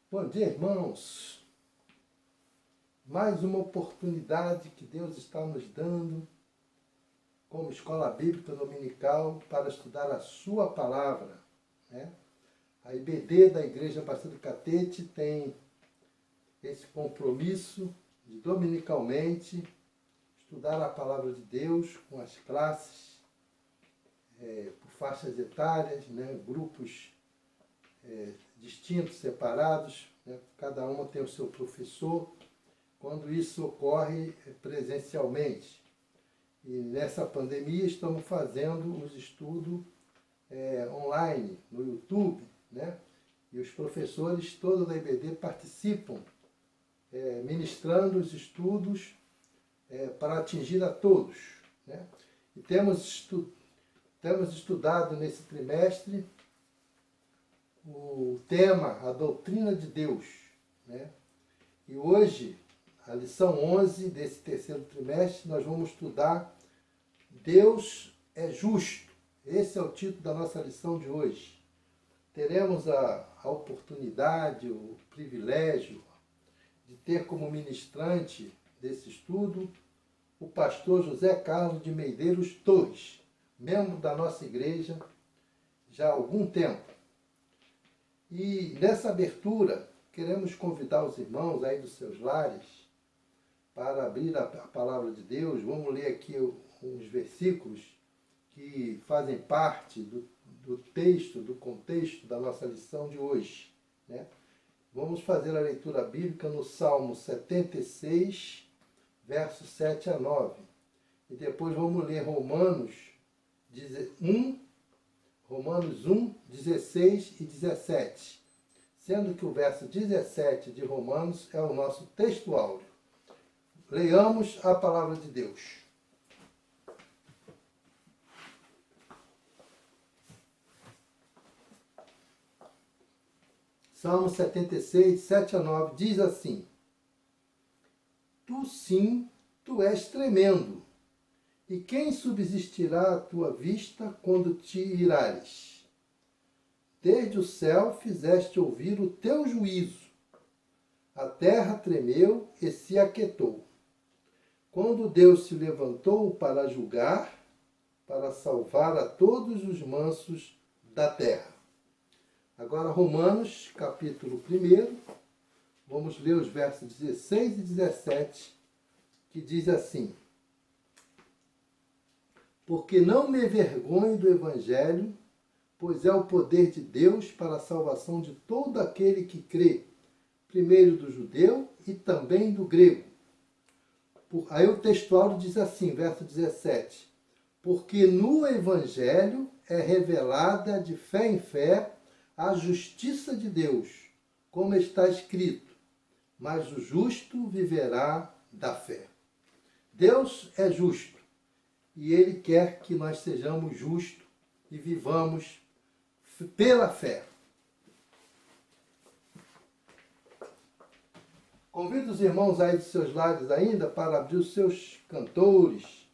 Bom dia, irmãos. Mais uma oportunidade que Deus está nos dando como Escola Bíblica Dominical para estudar a sua palavra, né? A IBD da Igreja Batista do Catete tem esse compromisso de dominicalmente estudar a palavra de Deus com as classes, por faixas etárias, né? Grupos distintos, separados, né? Cada uma tem o seu professor, quando isso ocorre presencialmente. E nessa pandemia estamos fazendo os estudos online, no YouTube, né? E os professores todos da IBD participam, ministrando os estudos para atingir a todos, né? E temos estudado nesse trimestre o tema, a doutrina de Deus, né? E hoje, a lição 11 desse terceiro trimestre, nós vamos estudar Deus é justo. Esse é o título da nossa lição de hoje. Teremos a oportunidade, o privilégio de ter como ministrante desse estudo o pastor José Carlos de Medeiros Torres, membro da nossa igreja já há algum tempo. E nessa abertura, queremos convidar os irmãos aí dos seus lares para abrir a palavra de Deus. Vamos ler aqui uns versículos que fazem parte do texto, do contexto da nossa lição de hoje, né? Vamos fazer a leitura bíblica no Salmo 76, versos 7 a 9. E depois vamos ler Romanos 1, 16 e 17. Sendo que o verso 17 de Romanos é o nosso texto áureo. Leiamos a palavra de Deus. Salmo 76, 7 a 9 diz assim: Tu sim, tu és tremendo, e quem subsistirá à tua vista quando te irares? Desde o céu fizeste ouvir o teu juízo, a terra tremeu e se aquietou. Quando Deus se levantou para julgar, para salvar a todos os mansos da terra. Agora, Romanos, capítulo 1, vamos ler os versos 16 e 17, que diz assim: Porque não me envergonho do Evangelho, pois é o poder de Deus para a salvação de todo aquele que crê, primeiro do judeu e também do grego. Aí o textual diz assim, verso 17: Porque no Evangelho é revelada de fé em fé a justiça de Deus, como está escrito, mas o justo viverá da fé. Deus é justo e Ele quer que nós sejamos justos e vivamos pela fé. Convido os irmãos aí de seus lares ainda para abrir os seus cantores,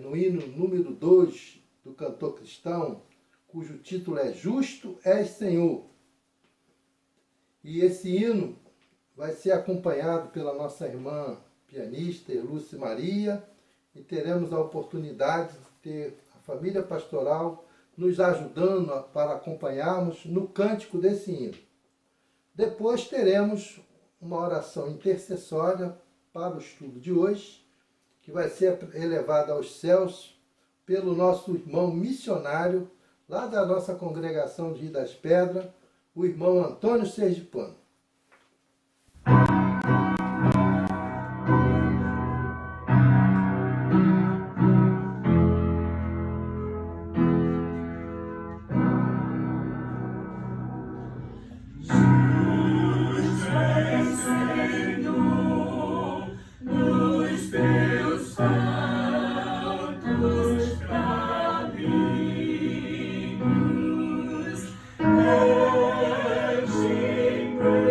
no hino número 2 do cantor cristão, cujo título é Justo és Senhor. E esse hino vai ser acompanhado pela nossa irmã pianista, Lúcia Maria, e teremos a oportunidade de ter a família pastoral nos ajudando para acompanharmos no cântico desse hino. Depois teremos uma oração intercessória para o estudo de hoje, que vai ser elevada aos céus pelo nosso irmão missionário, lá da nossa congregação de Rio das Pedras, o irmão Antônio Sergipano. Sing praise.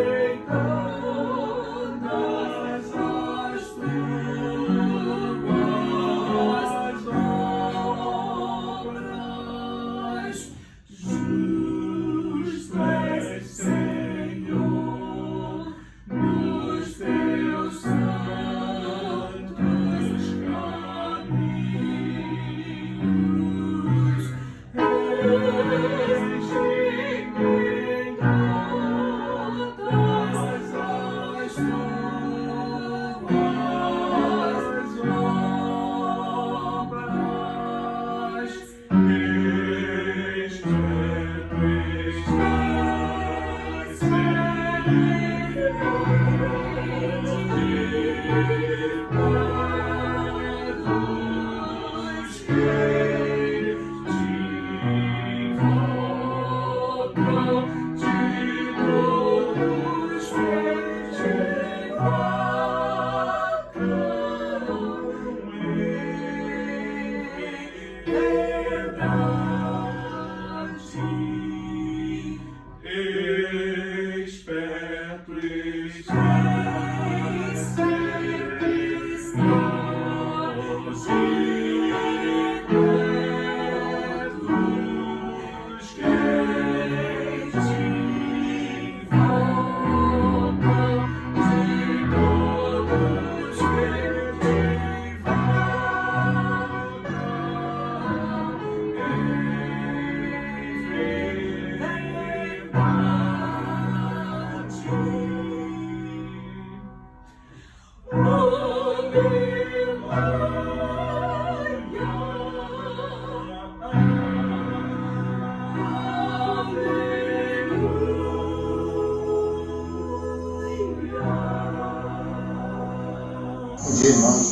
Bom dia, irmãos.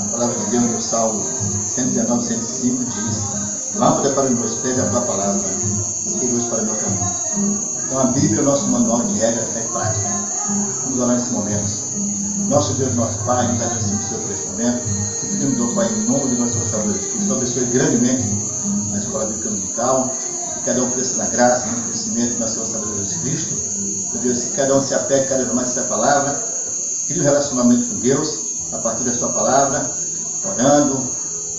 A palavra de Deus no Salmo 119, 105 diz: lâmpada para os meus pés é a tua palavra e luz para o meu caminho. Então a Bíblia é o nosso manual de regra, fé e prática. Vamos orar nesse momento. Nosso Deus, nosso Pai, nos agradecemos por esse momento. E pedimos ao Pai, em nome de nosso Salvador Jesus Cristo, abençoe grandemente a Escola Bíblica Dominical, que cada um cresça na graça, no crescimento do nosso Salvador Jesus Cristo. Meu Deus, que cada um se apegue cada vez mais a essa palavra, crie um relacionamento com Deus a partir da sua palavra, orando,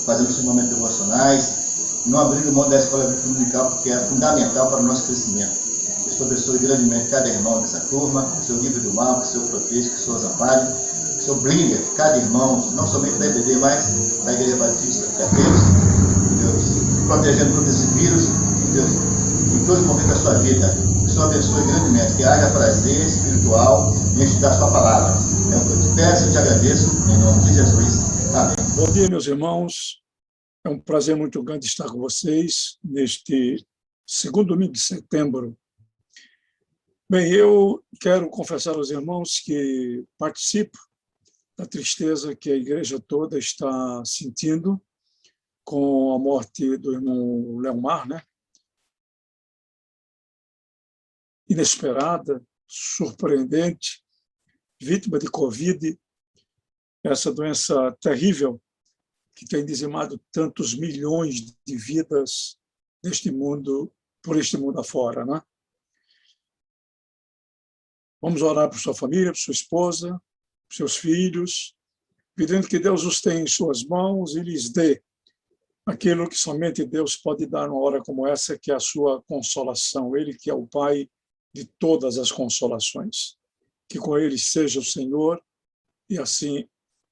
fazendo seus momentos devocionais, não abrindo mão da Escola Bíblica Dominical, porque é fundamental para o nosso crescimento. Que o Senhor abençoe grandemente cada irmão dessa turma, que o Senhor livre do mal, que o Senhor proteja, que o Senhor os ampare, que o Senhor blinde cada irmão, não somente da IBD, mas da Igreja Batista de Cateiros, Deus, protegendo todo esse vírus, Deus, em todo momento da sua vida. Que o Senhor abençoe grandemente, que haja prazer espiritual em estudar a sua palavra. É o que eu te peço e te agradeço, em nome de Jesus. Amém. Bom dia, meus irmãos. É um prazer muito grande estar com vocês neste segundo domingo de setembro. Bem, eu quero confessar aos irmãos que participo da tristeza que a igreja toda está sentindo com a morte do irmão Leomar, né? Inesperada, surpreendente, vítima de Covid, essa doença terrível que tem dizimado tantos milhões de vidas neste mundo, por este mundo afora, né? Vamos orar por sua família, por sua esposa, por seus filhos, pedindo que Deus os tenha em suas mãos e lhes dê aquilo que somente Deus pode dar numa hora como essa, que é a sua consolação. Ele que é o Pai de todas as consolações. Que com ele seja o Senhor e assim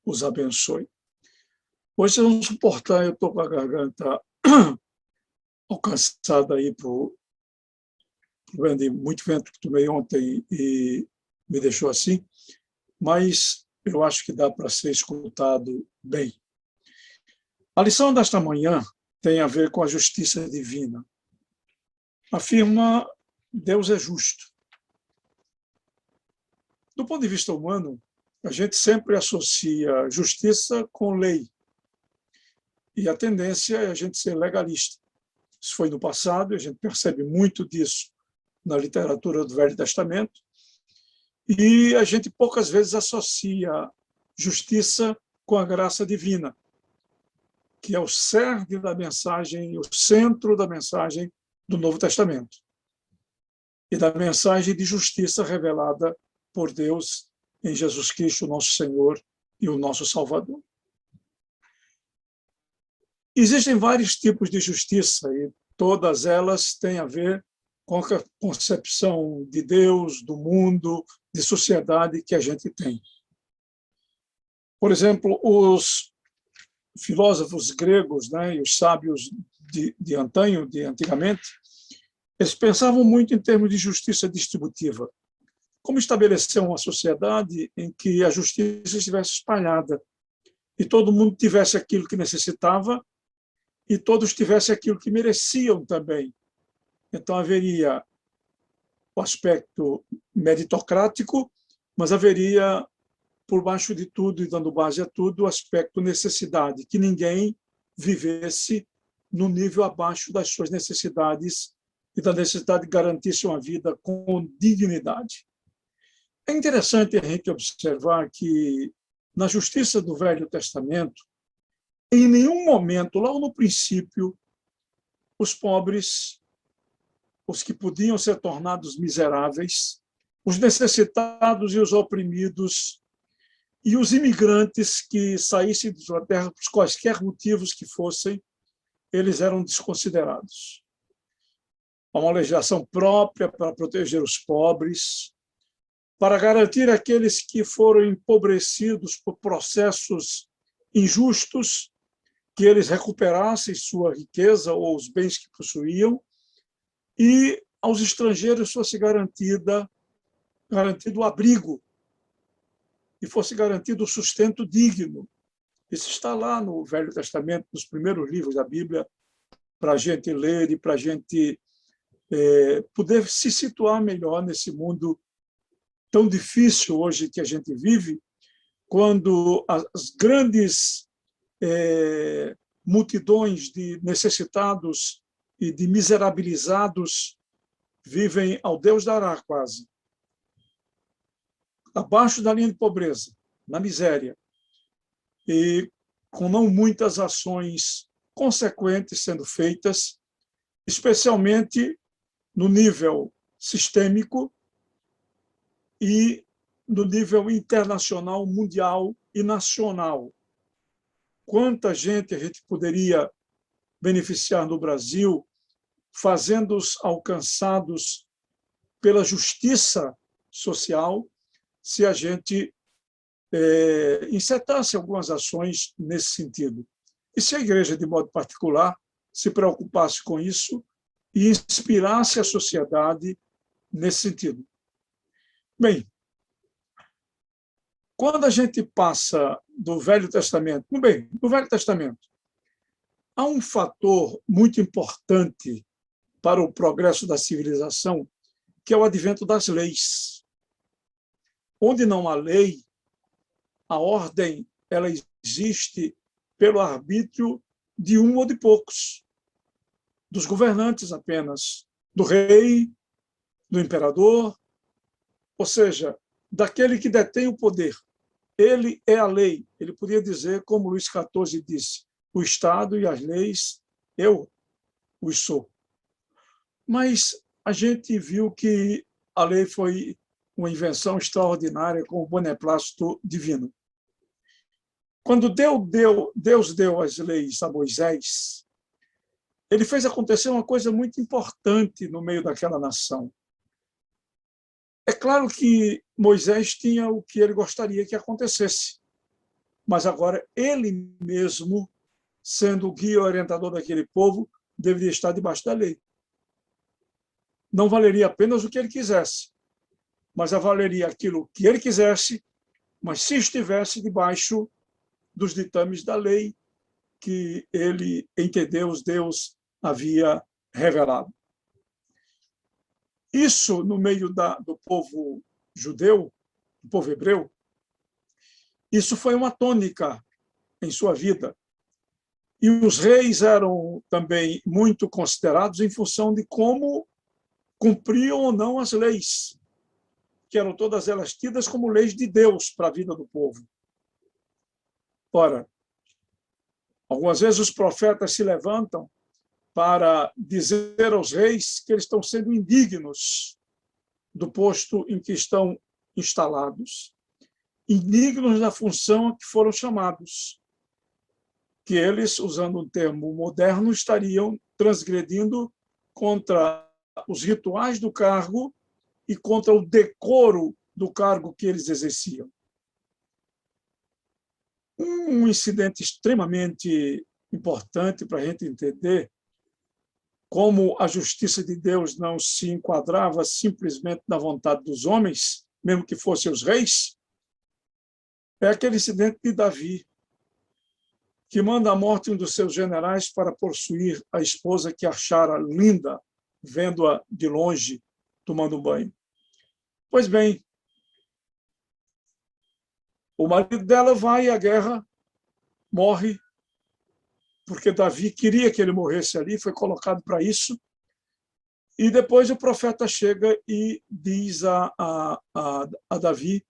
os abençoe. Hoje vocês vão suportar, eu estou com a garganta alcançada aí por muito vento que tomei ontem e me deixou assim, mas eu acho que dá para ser escutado bem. A lição desta manhã tem a ver com a justiça divina. Afirma: Deus é justo. Do ponto de vista humano, a gente sempre associa justiça com lei. E a tendência é a gente ser legalista. Isso foi no passado, a gente percebe muito disso na literatura do Velho Testamento, e a gente poucas vezes associa justiça com a graça divina, que é o cerne da mensagem, o centro da mensagem do Novo Testamento, e da mensagem de justiça revelada por Deus em Jesus Cristo, nosso Senhor e o nosso Salvador. Existem vários tipos de justiça e todas elas têm a ver com a concepção de Deus, do mundo, de sociedade que a gente tem. Por exemplo, os filósofos gregos, né, e os sábios de antigamente, eles pensavam muito em termos de justiça distributiva. Como estabelecer uma sociedade em que a justiça estivesse espalhada e todo mundo tivesse aquilo que necessitava e todos tivessem aquilo que mereciam também. Então, haveria o aspecto meritocrático, mas haveria, por baixo de tudo e dando base a tudo, o aspecto necessidade, que ninguém vivesse no nível abaixo das suas necessidades e da necessidade de garantir-se uma vida com dignidade. É interessante a gente observar que, na justiça do Velho Testamento, em nenhum momento, logo no princípio, os pobres, os que podiam ser tornados miseráveis, os necessitados e os oprimidos, e os imigrantes que saíssem de sua terra por quaisquer motivos que fossem, eles eram desconsiderados. Há uma legislação própria para proteger os pobres, para garantir aqueles que foram empobrecidos por processos injustos, que eles recuperassem sua riqueza ou os bens que possuíam, e aos estrangeiros fosse garantido o abrigo e fosse garantido o sustento digno. Isso está lá no Velho Testamento, nos primeiros livros da Bíblia, para a gente ler e para a gente poder se situar melhor nesse mundo tão difícil hoje que a gente vive, quando as grandes multidões de necessitados e de miserabilizados vivem ao Deus dará quase, abaixo da linha de pobreza, na miséria, e com não muitas ações consequentes sendo feitas, especialmente no nível sistêmico e no nível internacional, mundial e nacional. Quanta gente a gente poderia beneficiar no Brasil, fazendo-os alcançados pela justiça social, se a gente encetasse algumas ações nesse sentido. E se a igreja, de modo particular, se preocupasse com isso e inspirasse a sociedade nesse sentido. Bem, quando a gente passa do Velho Testamento, no Velho Testamento, há um fator muito importante para o progresso da civilização, que é o advento das leis. Onde não há lei, a ordem ela existe pelo arbítrio de um ou de poucos, dos governantes apenas, do rei, do imperador, ou seja, daquele que detém o poder. Ele é a lei. Ele podia dizer, como Luís XIV disse, o Estado e as leis, eu os sou. Mas a gente viu que a lei foi uma invenção extraordinária com o beneplácito divino. Quando Deus deu as leis a Moisés, ele fez acontecer uma coisa muito importante no meio daquela nação. É claro que Moisés tinha o que ele gostaria que acontecesse, mas agora ele mesmo, sendo o guia e orientador daquele povo, deveria estar debaixo da lei. Não valeria apenas o que ele quisesse, mas valeria aquilo que ele quisesse, mas se estivesse debaixo dos ditames da lei que ele, entre Deus havia revelado. Isso, no meio do povo judeu, do povo hebreu, isso foi uma tônica em sua vida. E os reis eram também muito considerados em função de como cumpriam ou não as leis, que eram todas elas tidas como leis de Deus para a vida do povo. Ora, algumas vezes os profetas se levantam para dizer aos reis que eles estão sendo indignos do posto em que estão instalados, indignos da função a que foram chamados, que eles, usando um termo moderno, estariam transgredindo contra os rituais do cargo e contra o decoro do cargo que eles exerciam. Um incidente extremamente importante para a gente entender como a justiça de Deus não se enquadrava simplesmente na vontade dos homens, mesmo que fossem os reis, é aquele incidente de Davi, que manda a morte de um dos seus generais para possuir a esposa que achara linda, vendo-a de longe, tomando banho. Pois bem, o marido dela vai à guerra, morre, porque Davi queria que ele morresse ali, foi colocado para isso, e depois o profeta chega e diz a Davi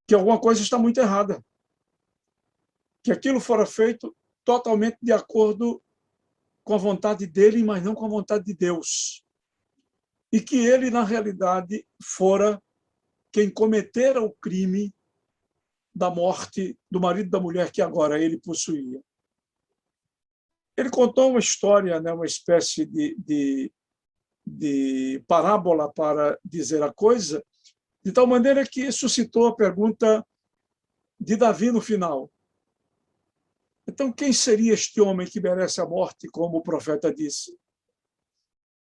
que alguma coisa está muito errada, que aquilo fora feito totalmente de acordo com a vontade dele, mas não com a vontade de Deus. E que ele, na realidade, fora quem cometera o crime da morte do marido da mulher que agora ele possuía. Ele contou uma história, né, uma espécie de parábola para dizer a coisa, de tal maneira que suscitou a pergunta de Davi no final. Então, quem seria este homem que merece a morte, como o profeta disse?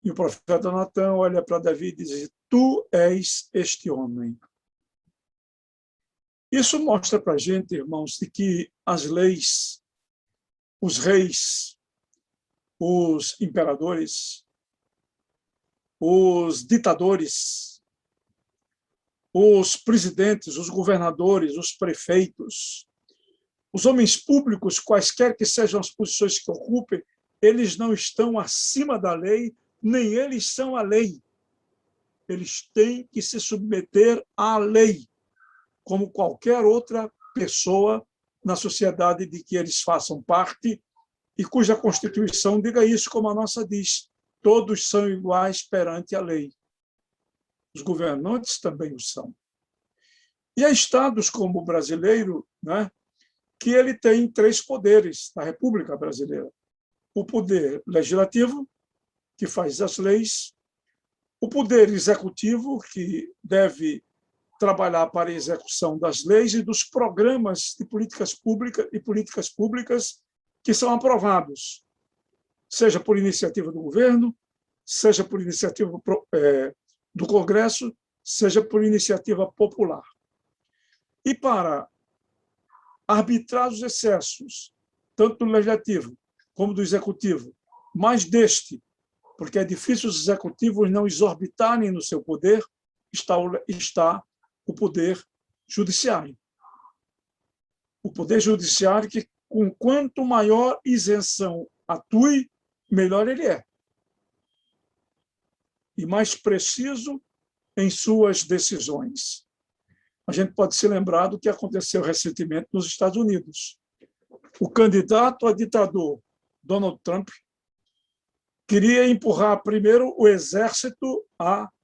E o profeta Natã olha para Davi e diz: tu és este homem. Isso mostra para a gente, irmãos, de que as leis, os reis, os imperadores, os ditadores, os presidentes, os governadores, os prefeitos, os homens públicos, quaisquer que sejam as posições que ocupem, eles não estão acima da lei, nem eles são a lei. Eles têm que se submeter à lei, como qualquer outra pessoa na sociedade de que eles façam parte e cuja Constituição diga isso, como a nossa diz: todos são iguais perante a lei. Os governantes também o são. E há estados como o brasileiro, né, que ele tem 3 poderes da República Brasileira. O poder legislativo, que faz as leis, o poder executivo, que deve trabalhar para a execução das leis e dos programas de políticas públicas que são aprovados, seja por iniciativa do governo, seja por iniciativa do Congresso, seja por iniciativa popular. E para arbitrar os excessos, tanto do legislativo como do executivo, mas deste, porque é difícil os executivos não exorbitarem no seu poder, está o poder judiciário. O poder judiciário que, com quanto maior isenção atue, melhor ele é. E mais preciso em suas decisões. A gente pode se lembrar do que aconteceu recentemente nos Estados Unidos. O candidato a ditador, Donald Trump, queria empurrar primeiro o exército,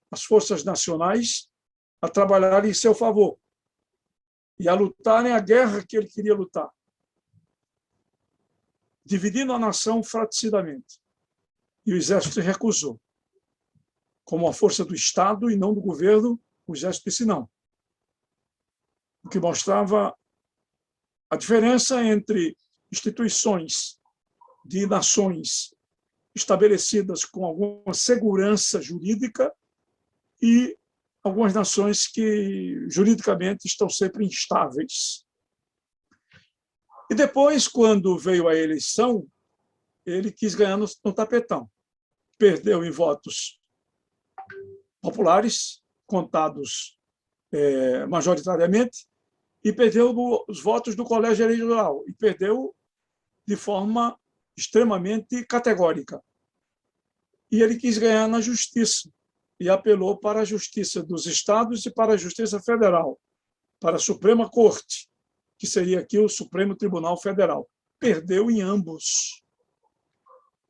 as forças nacionais, a trabalharem em seu favor e a lutarem a guerra que ele queria lutar, dividindo a nação fratricidamente. E o exército se recusou. Como a força do Estado e não do governo, o exército disse não. O que mostrava a diferença entre instituições de nações estabelecidas com alguma segurança jurídica e algumas nações que juridicamente estão sempre instáveis. E depois, quando veio a eleição, ele quis ganhar no tapetão. Perdeu em votos populares, contados majoritariamente, e perdeu os votos do colégio eleitoral, e perdeu de forma extremamente categórica. E ele quis ganhar na justiça, e apelou para a justiça dos estados e para a justiça federal, para a Suprema Corte, que seria aqui o Supremo Tribunal Federal. Perdeu em ambos,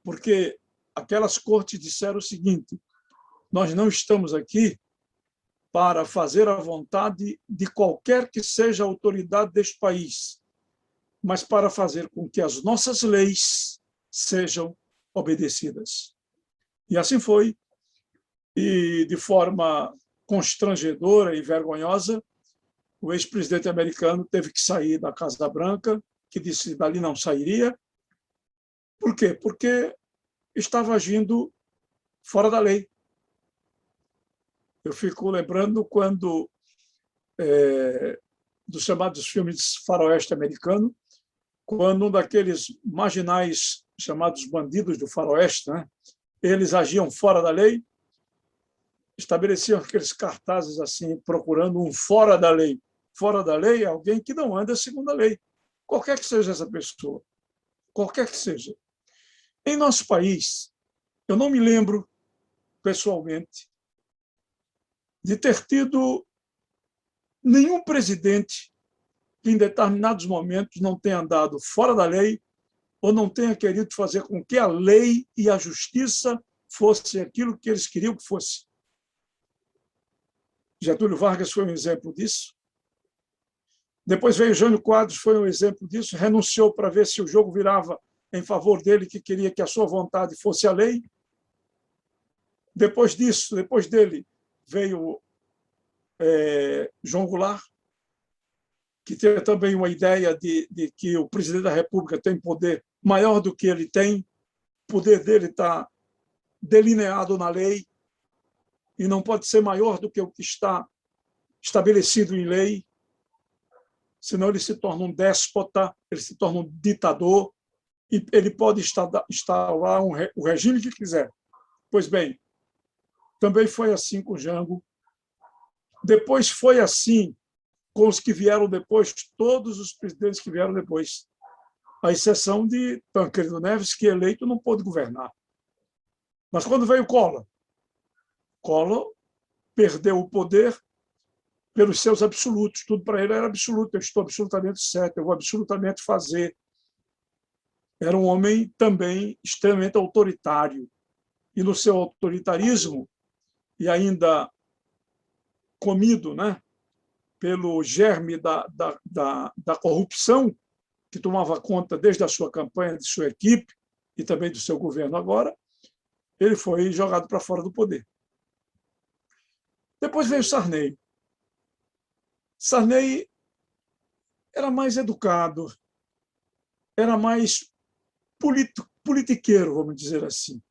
porque aquelas cortes disseram o seguinte: nós não estamos aqui para fazer a vontade de qualquer que seja a autoridade deste país, mas para fazer com que as nossas leis sejam obedecidas. E assim foi. E, de forma constrangedora e vergonhosa, o ex-presidente americano teve que sair da Casa Branca, que disse que dali não sairia. Por quê? Porque estava agindo fora da lei. Eu fico lembrando quando, dos chamados filmes de faroeste americano, quando um daqueles marginais chamados bandidos do faroeste, né, eles agiam fora da lei, estabeleciam aqueles cartazes assim, procurando um fora da lei. Fora da lei é alguém que não anda segundo a lei, qualquer que seja essa pessoa, qualquer que seja. Em nosso país, eu não me lembro, pessoalmente, de ter tido nenhum presidente que, em determinados momentos, não tenha andado fora da lei ou não tenha querido fazer com que a lei e a justiça fosse aquilo que eles queriam que fosse. Getúlio Vargas foi um exemplo disso. Depois veio Jânio Quadros, foi um exemplo disso, renunciou para ver se o jogo virava em favor dele, que queria que a sua vontade fosse a lei. Depois disso, depois dele, veio João Goulart, que tem também uma ideia de que o presidente da República tem poder maior do que ele tem, o poder dele está delineado na lei e não pode ser maior do que o que está estabelecido em lei, senão ele se torna um déspota, ele se torna um ditador, e ele pode instaurar o regime que quiser. Pois bem, também foi assim com Jango. Depois foi assim com os que vieram depois, todos os presidentes que vieram depois, à exceção de Tancredo Neves, que eleito não pôde governar. Mas quando veio Collor perdeu o poder pelos seus absolutos. Tudo para ele era absoluto. Eu estou absolutamente certo, eu vou absolutamente fazer. Era um homem também extremamente autoritário. E no seu autoritarismo, e ainda comido, né, pelo germe da corrupção, que tomava conta desde a sua campanha, de sua equipe e também do seu governo agora, ele foi jogado para fora do poder. Depois veio Sarney. Sarney era mais educado, era mais politiqueiro, vamos dizer assim.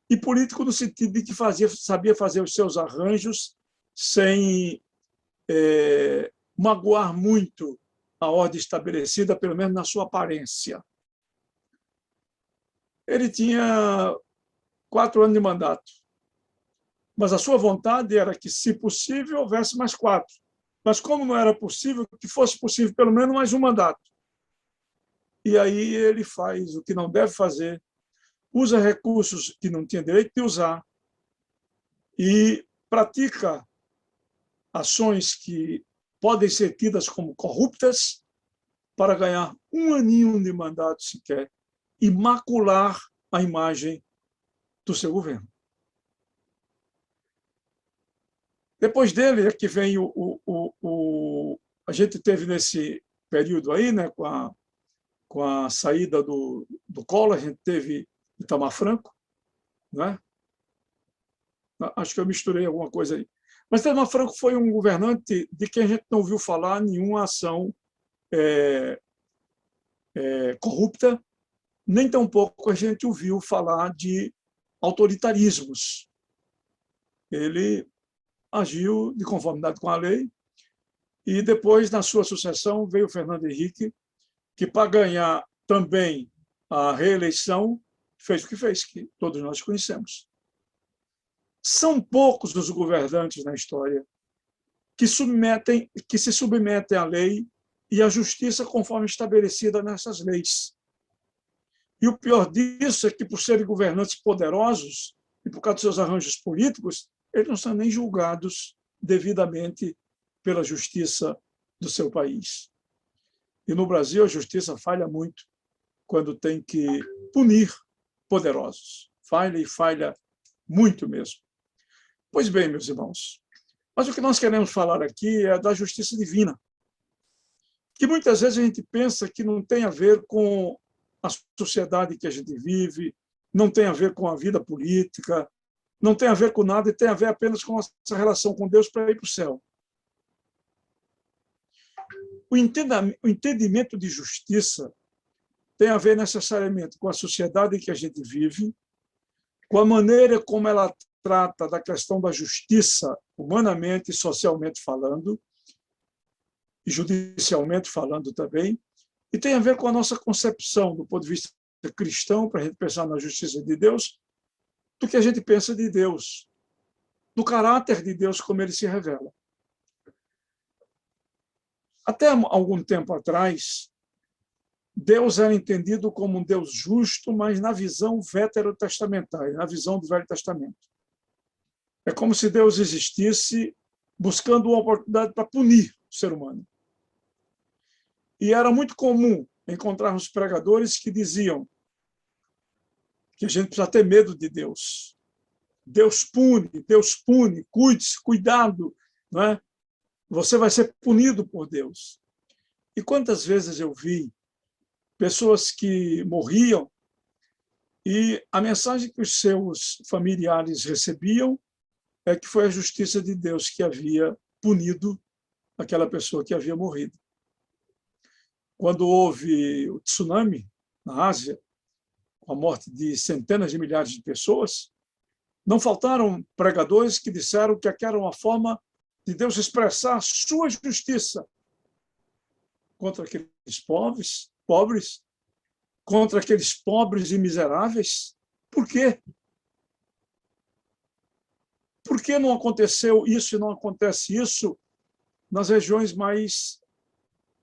E político no sentido de que sabia fazer os seus arranjos sem magoar muito a ordem estabelecida, pelo menos na sua aparência. Ele tinha 4 anos de mandato, mas a sua vontade era que, se possível, houvesse mais 4. Mas como não era possível, que fosse possível pelo menos mais um mandato. E aí ele faz o que não deve fazer, usa recursos que não tinha direito de usar e pratica ações que podem ser tidas como corruptas para ganhar um aninho de mandato sequer e macular a imagem do seu governo. Depois dele é que vem a gente teve nesse período aí, né, com a saída do Collor, a gente teve Itamar Franco, né? Acho que eu misturei alguma coisa aí. Mas Itamar Franco foi um governante de quem a gente não ouviu falar nenhuma ação corrupta, nem tampouco a gente ouviu falar de autoritarismos. Ele agiu de conformidade com a lei e depois, na sua sucessão, veio Fernando Henrique, que, para ganhar também a reeleição, fez o que fez, que todos nós conhecemos. São poucos os governantes na história que se submetem à lei e à justiça conforme estabelecida nessas leis. E o pior disso é que, por serem governantes poderosos e por causa dos seus arranjos políticos, eles não são nem julgados devidamente pela justiça do seu país. E no Brasil a justiça falha muito quando tem que punir poderosos. Falha e falha muito mesmo. Pois bem, meus irmãos, mas o que nós queremos falar aqui é da justiça divina, que muitas vezes a gente pensa que não tem a ver com a sociedade que a gente vive, não tem a ver com a vida política, não tem a ver com nada e tem a ver apenas com a nossa relação com Deus para ir para o céu. O entendimento de justiça tem a ver necessariamente com a sociedade em que a gente vive, com a maneira como ela trata da questão da justiça, humanamente e socialmente falando, e judicialmente falando também, e tem a ver com a nossa concepção, do ponto de vista cristão, para a gente pensar na justiça de Deus, do que a gente pensa de Deus, do caráter de Deus como ele se revela. Até algum tempo atrás, Deus era entendido como um Deus justo, mas na visão veterotestamentária, na visão do Velho Testamento. É como se Deus existisse buscando uma oportunidade para punir o ser humano. E era muito comum encontrarmos pregadores que diziam que a gente precisa ter medo de Deus. Deus pune, cuide-se, cuidado, não é? Você vai ser punido por Deus. E quantas vezes eu vi pessoas que morriam e a mensagem que os seus familiares recebiam é que foi a justiça de Deus que havia punido aquela pessoa que havia morrido. Quando houve o tsunami na Ásia, com a morte de centenas de milhares de pessoas, não faltaram pregadores que disseram que aquela era uma forma de Deus expressar sua justiça contra aqueles pobres, contra aqueles pobres e miseráveis. Por quê? Por que não aconteceu isso e não acontece isso nas regiões mais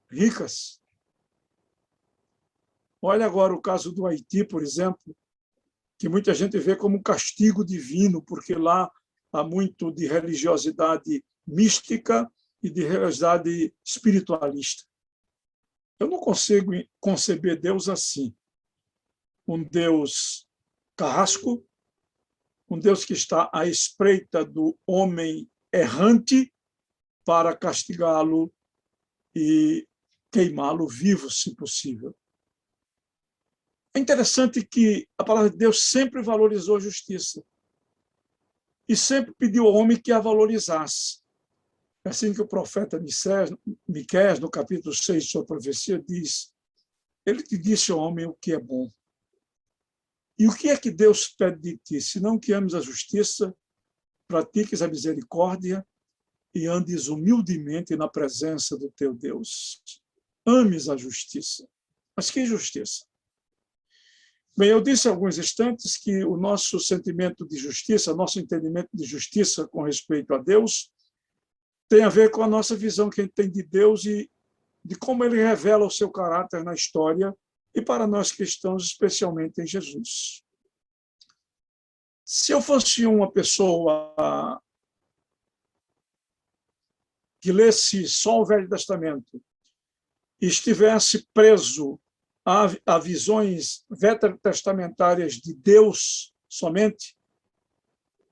ricas? Olha agora o caso do Haiti, por exemplo, que muita gente vê como um castigo divino, porque lá há muito de religiosidade mística e de religiosidade espiritualista. Eu não consigo conceber Deus assim. Um Deus carrasco, um Deus que está à espreita do homem errante para castigá-lo e queimá-lo vivo, se possível. É interessante que a palavra de Deus sempre valorizou a justiça e sempre pediu ao homem que a valorizasse. É assim que o profeta Miqueias, no capítulo 6 de sua profecia, diz: ele te disse ao homem o que é bom. E o que é que Deus pede de ti? Senão que ames a justiça, pratiques a misericórdia e andes humildemente na presença do teu Deus. Ames a justiça. Mas que justiça? Bem, eu disse há alguns instantes que o nosso sentimento de justiça, nosso entendimento de justiça com respeito a Deus, tem a ver com a nossa visão que a gente tem de Deus e de como ele revela o seu caráter na história e para nós cristãos, especialmente em Jesus. Se eu fosse uma pessoa que lesse só o Velho Testamento e estivesse preso a visões veterotestamentárias de Deus somente,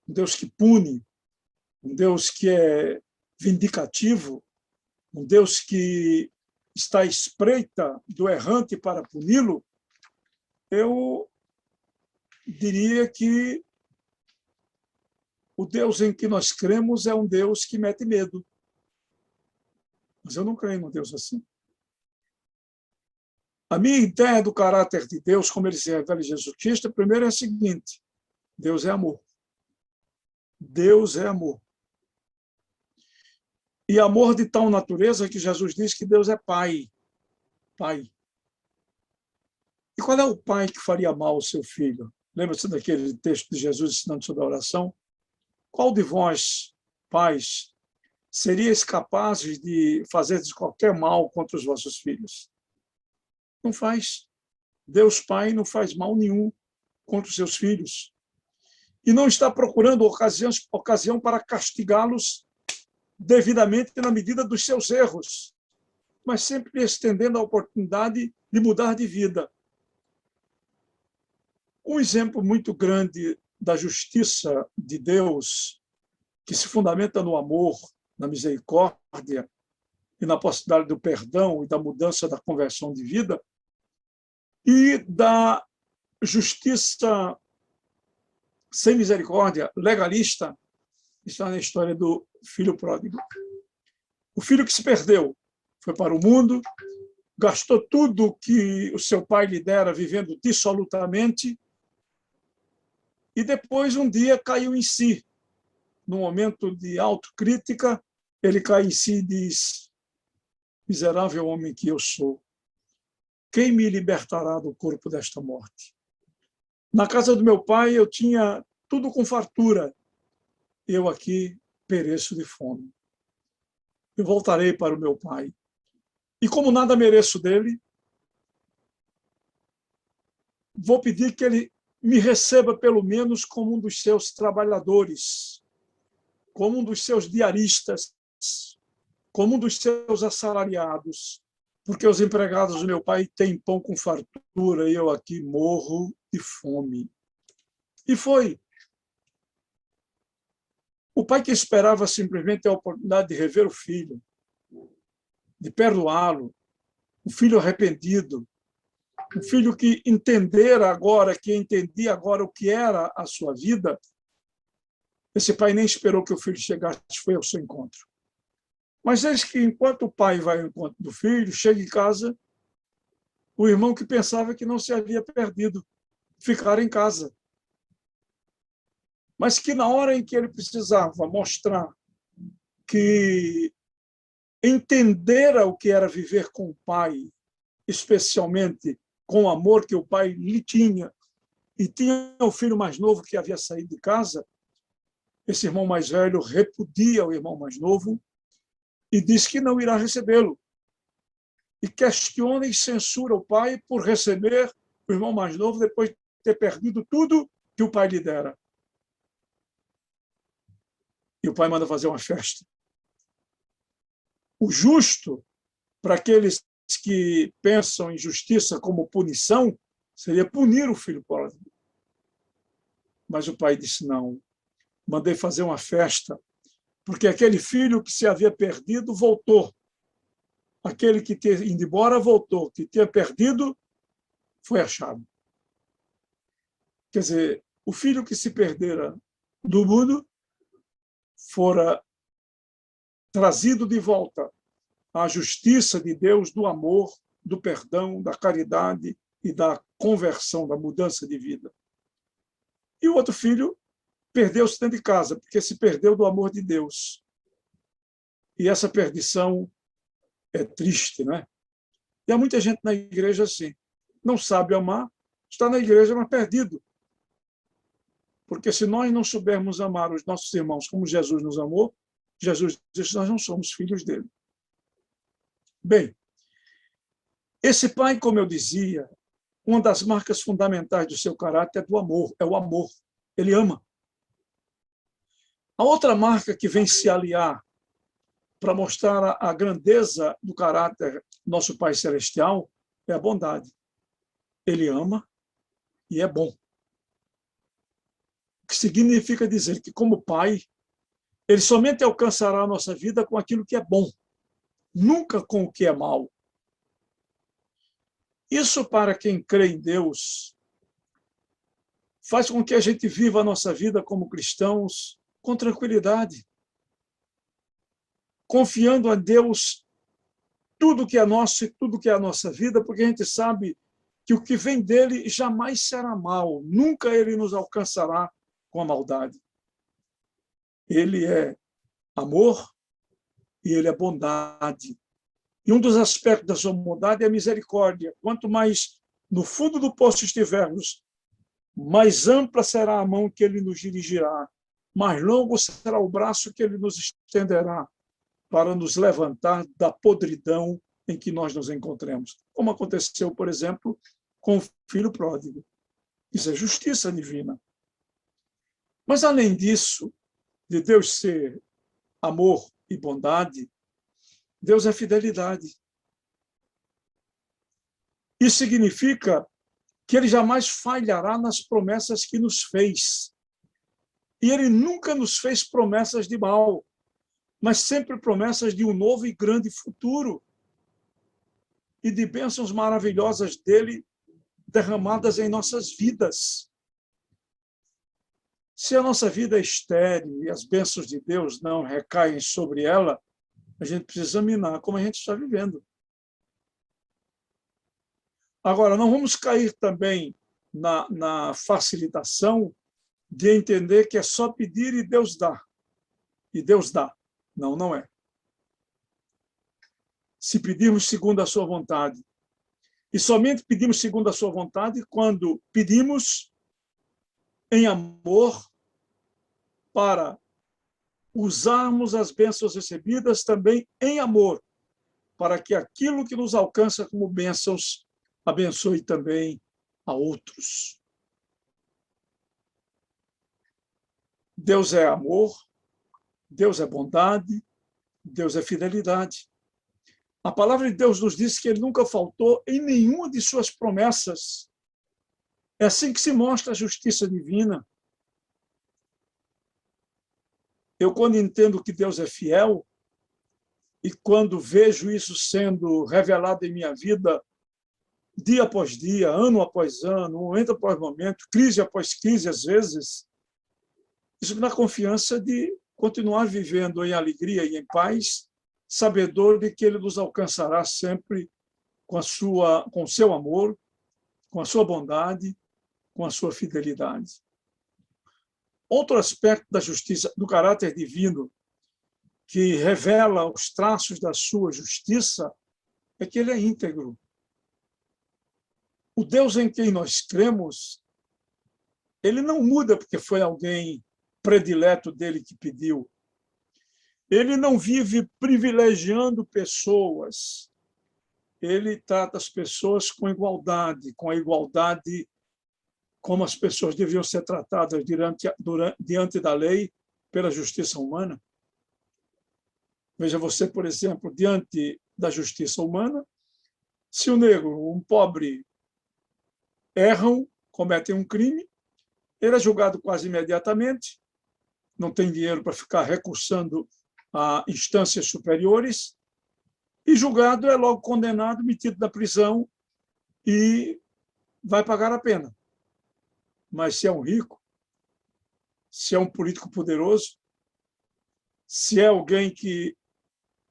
um Deus que pune, um Deus que é vindicativo, um Deus que está à espreita do errante para puni-lo, eu diria que o Deus em que nós cremos é um Deus que mete medo. Mas eu não creio num Deus assim. A minha ideia do caráter de Deus, como ele se revela em Jesus Cristo, primeiro é a seguinte: Deus é amor. Deus é amor. E amor de tal natureza que Jesus diz que Deus é Pai. Pai. E qual é o pai que faria mal ao seu filho? Lembra-se daquele texto de Jesus ensinando sobre a oração? Qual de vós, pais, seríeis capazes de fazer qualquer mal contra os vossos filhos? Não faz. Deus Pai não faz mal nenhum contra os seus filhos. E não está procurando ocasião para castigá-los devidamente na medida dos seus erros, mas sempre estendendo a oportunidade de mudar de vida. Um exemplo muito grande da justiça de Deus, que se fundamenta no amor, na misericórdia e na possibilidade do perdão e da mudança da conversão de vida, e da justiça sem misericórdia, legalista, está na história do filho pródigo. O filho que se perdeu foi para o mundo, gastou tudo que o seu pai lhe dera, vivendo dissolutamente, e depois, um dia, caiu em si. Num momento de autocrítica, ele cai em si e diz: miserável homem que eu sou, quem me libertará do corpo desta morte? Na casa do meu pai eu tinha tudo com fartura, eu aqui pereço de fome. Eu voltarei para o meu pai. E como nada mereço dele, vou pedir que ele me receba pelo menos como um dos seus trabalhadores, como um dos seus diaristas, como um dos seus assalariados, porque os empregados do meu pai têm pão com fartura e eu aqui morro de fome. E foi. O pai que esperava simplesmente a oportunidade de rever o filho, de perdoá-lo, um filho arrependido, um filho que entendera agora, que entendia agora o que era a sua vida, esse pai nem esperou que o filho chegasse, foi ao seu encontro. Mas eis que, enquanto o pai vai ao encontro do filho, chega em casa, o irmão que pensava que não se havia perdido, ficar em casa. Mas que na hora em que ele precisava mostrar que entendera o que era viver com o pai, especialmente com o amor que o pai lhe tinha, e tinha o filho mais novo que havia saído de casa, esse irmão mais velho repudia o irmão mais novo e diz que não irá recebê-lo. E questiona e censura o pai por receber o irmão mais novo depois de ter perdido tudo que o pai lhe dera. E o pai manda fazer uma festa. O justo, para aqueles que pensam em justiça como punição, seria punir o filho pródigo. Mas o pai disse, não, mandei fazer uma festa, porque aquele filho que se havia perdido voltou. Aquele que tinha ido embora voltou, que tinha perdido foi achado. Quer dizer, o filho que se perdera do mundo fora trazido de volta à justiça de Deus, do amor, do perdão, da caridade e da conversão, da mudança de vida. E o outro filho perdeu-se dentro de casa, porque se perdeu do amor de Deus. E essa perdição é triste, né? E há muita gente na igreja assim, não sabe amar, está na igreja, mas perdido. Porque se nós não soubermos amar os nossos irmãos como Jesus nos amou, Jesus diz que nós não somos filhos dele. Bem, esse pai, como eu dizia, uma das marcas fundamentais do seu caráter é do amor, é o amor. Ele ama. A outra marca que vem se aliar para mostrar a grandeza do caráter do nosso Pai Celestial é a bondade. Ele ama e é bom. O que significa dizer que, como Pai, ele somente alcançará a nossa vida com aquilo que é bom, nunca com o que é mal. Isso, para quem crê em Deus, faz com que a gente viva a nossa vida como cristãos com tranquilidade, confiando a Deus tudo que é nosso e tudo que é a nossa vida, porque a gente sabe que o que vem dele jamais será mal, nunca ele nos alcançará com a maldade. Ele é amor e ele é bondade. E um dos aspectos da sua bondade é a misericórdia. Quanto mais no fundo do poço estivermos, mais ampla será a mão que ele nos dirigirá, mais longo será o braço que ele nos estenderá para nos levantar da podridão em que nós nos encontramos. Como aconteceu, por exemplo, com o filho pródigo. Isso é justiça divina. Mas, além disso, de Deus ser amor e bondade, Deus é fidelidade. Isso significa que ele jamais falhará nas promessas que nos fez. E ele nunca nos fez promessas de mal, mas sempre promessas de um novo e grande futuro e de bênçãos maravilhosas dele derramadas em nossas vidas. Se a nossa vida é estéril e as bênçãos de Deus não recaem sobre ela, a gente precisa examinar como a gente está vivendo. Agora, não vamos cair também na facilitação de entender que é só pedir e Deus dá. E Deus dá. Não, não é. Se pedirmos segundo a sua vontade, e somente pedimos segundo a sua vontade quando pedimos em amor para usarmos as bênçãos recebidas também em amor, para que aquilo que nos alcança como bênçãos abençoe também a outros. Deus é amor, Deus é bondade, Deus é fidelidade. A palavra de Deus nos diz que ele nunca faltou em nenhuma de suas promessas. É assim que se mostra a justiça divina. Eu, quando entendo que Deus é fiel, e quando vejo isso sendo revelado em minha vida, dia após dia, ano após ano, momento após momento, crise após crise, às vezes, isso me dá confiança de continuar vivendo em alegria e em paz, sabedor de que Ele nos alcançará sempre com o seu amor, com a sua bondade, com a sua fidelidade. Outro aspecto da justiça, do caráter divino, que revela os traços da sua justiça, é que ele é íntegro. O Deus em quem nós cremos, ele não muda porque foi alguém predileto dele que pediu. Ele não vive privilegiando pessoas. Ele trata as pessoas com igualdade, com a igualdade como as pessoas deviam ser tratadas diante da lei pela justiça humana. Veja você, por exemplo, diante da justiça humana, se o negro, um pobre, erram, cometem um crime, ele é julgado quase imediatamente, não tem dinheiro para ficar recursando a instâncias superiores, e julgado é logo condenado, metido na prisão e vai pagar a pena. Mas se é um rico, se é um político poderoso, se é alguém que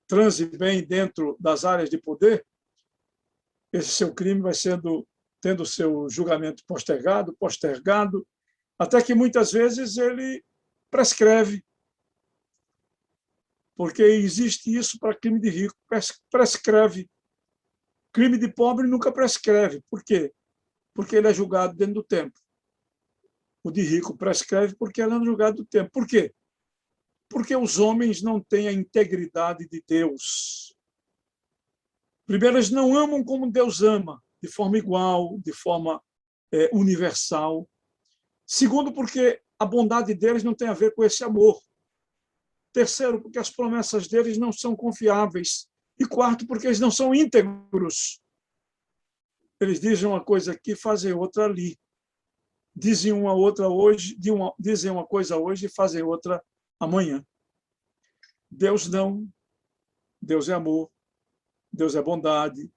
transe bem dentro das áreas de poder, esse seu crime vai tendo seu julgamento postergado, até que muitas vezes ele prescreve. Porque existe isso para crime de rico, prescreve. Crime de pobre nunca prescreve. Por quê? Porque ele é julgado dentro do tempo. O de rico prescreve porque ele é julgado do tempo. Por quê? Porque os homens não têm a integridade de Deus. Primeiro, eles não amam como Deus ama, de forma igual, de forma universal. Segundo, porque a bondade deles não tem a ver com esse amor. Terceiro, porque as promessas deles não são confiáveis. E quarto, porque eles não são íntegros. Eles dizem uma coisa aqui, fazem outra ali. Dizem uma outra hoje, dizem uma coisa hoje e fazem outra amanhã. Deus não. Deus é amor. Deus é bondade.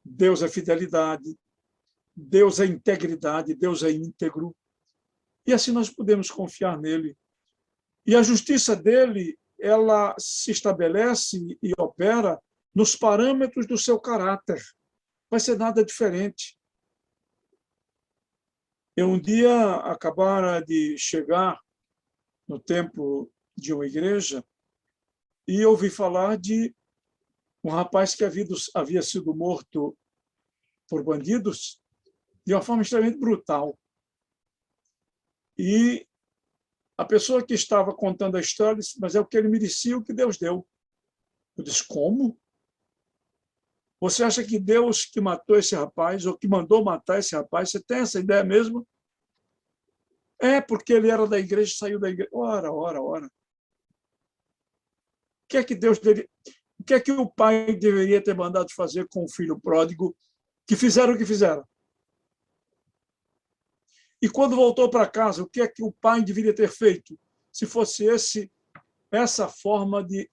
Deus é fidelidade. Deus é integridade. Deus é íntegro. E assim nós podemos confiar nele. E a justiça dele, ela se estabelece e opera nos parâmetros do seu caráter. Vai ser nada diferente. Eu um dia acabara de chegar no templo de uma igreja e ouvi falar de um rapaz que havia sido morto por bandidos de uma forma extremamente brutal. E a pessoa que estava contando a história disse, mas é o que ele merecia, o que Deus deu. Eu disse, como? Você acha que Deus que matou esse rapaz, ou que mandou matar esse rapaz, você tem essa ideia mesmo? É, porque ele era da igreja e saiu da igreja. Ora. O que é que o que é que o pai deveria ter mandado fazer com o filho pródigo, que fizeram o que fizeram? E quando voltou para casa, o que é que o pai deveria ter feito? Se fosse essa forma de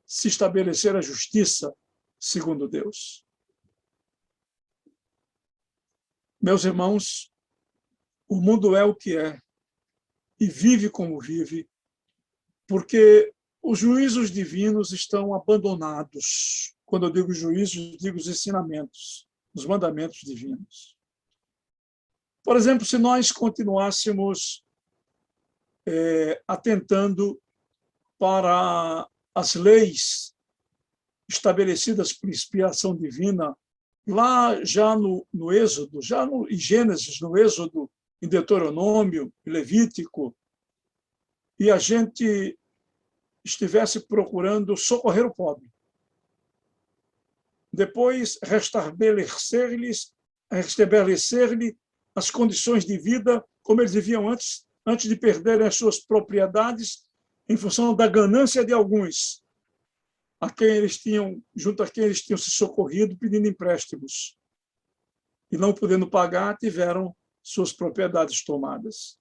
se estabelecer a justiça segundo Deus. Meus irmãos, o mundo é o que é e vive como vive, porque os juízos divinos estão abandonados. Quando eu digo juízos, digo os ensinamentos, os mandamentos divinos. Por exemplo, se nós continuássemos atentando para as leis estabelecidas por inspiração divina, lá já no Êxodo, em Gênesis, no Êxodo, em Deuteronômio, em Levítico, e a gente estivesse procurando socorrer o pobre. Depois, restabelecer-lhe as condições de vida como eles viviam antes de perderem as suas propriedades em função da ganância de alguns. junto a quem eles tinham se socorrido pedindo empréstimos. E não podendo pagar, tiveram suas propriedades tomadas.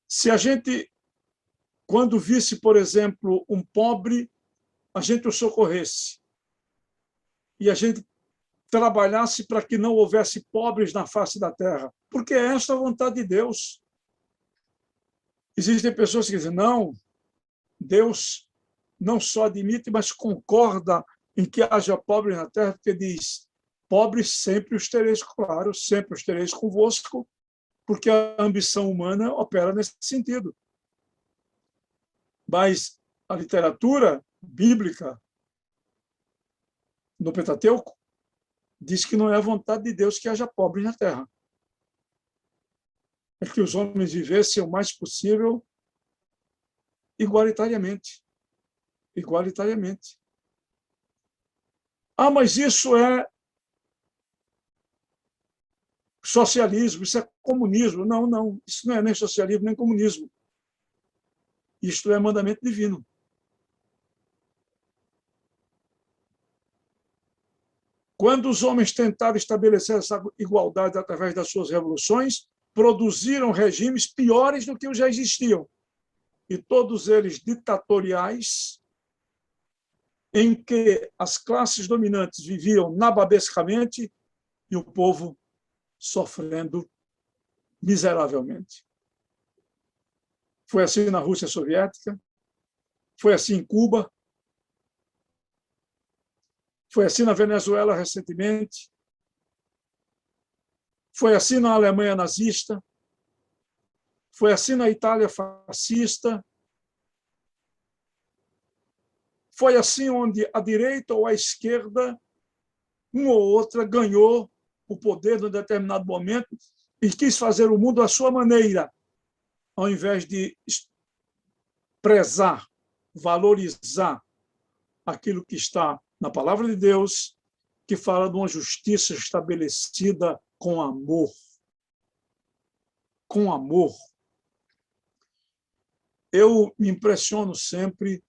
Se a gente, quando visse, por exemplo, um pobre, a gente o socorresse. E a gente trabalhasse para que não houvesse pobres na face da terra. Porque é esta a vontade de Deus. Existem pessoas que dizem, não, Deus não só admite, mas concorda em que haja pobres na terra, porque diz, pobres sempre os tereis, claro, sempre os tereis convosco, porque a ambição humana opera nesse sentido. Mas a literatura bíblica, no Pentateuco, diz que não é a vontade de Deus que haja pobres na terra. É que os homens vivessem o mais possível igualitariamente. Igualitariamente. Ah, mas isso é socialismo, isso é comunismo. Não, não, isso não é nem socialismo, nem comunismo. Isto é mandamento divino. Quando os homens tentaram estabelecer essa igualdade através das suas revoluções, produziram regimes piores do que os já existiam. E todos eles ditatoriais, em que as classes dominantes viviam nababescamente e o povo sofrendo miseravelmente. Foi assim na Rússia Soviética, foi assim em Cuba, foi assim na Venezuela recentemente, foi assim na Alemanha nazista, foi assim na Itália fascista, foi assim onde a direita ou a esquerda, uma ou outra, ganhou o poder num determinado momento e quis fazer o mundo à sua maneira, ao invés de prezar, valorizar aquilo que está na palavra de Deus, que fala de uma justiça estabelecida com amor. Com amor. Eu me impressiono sempre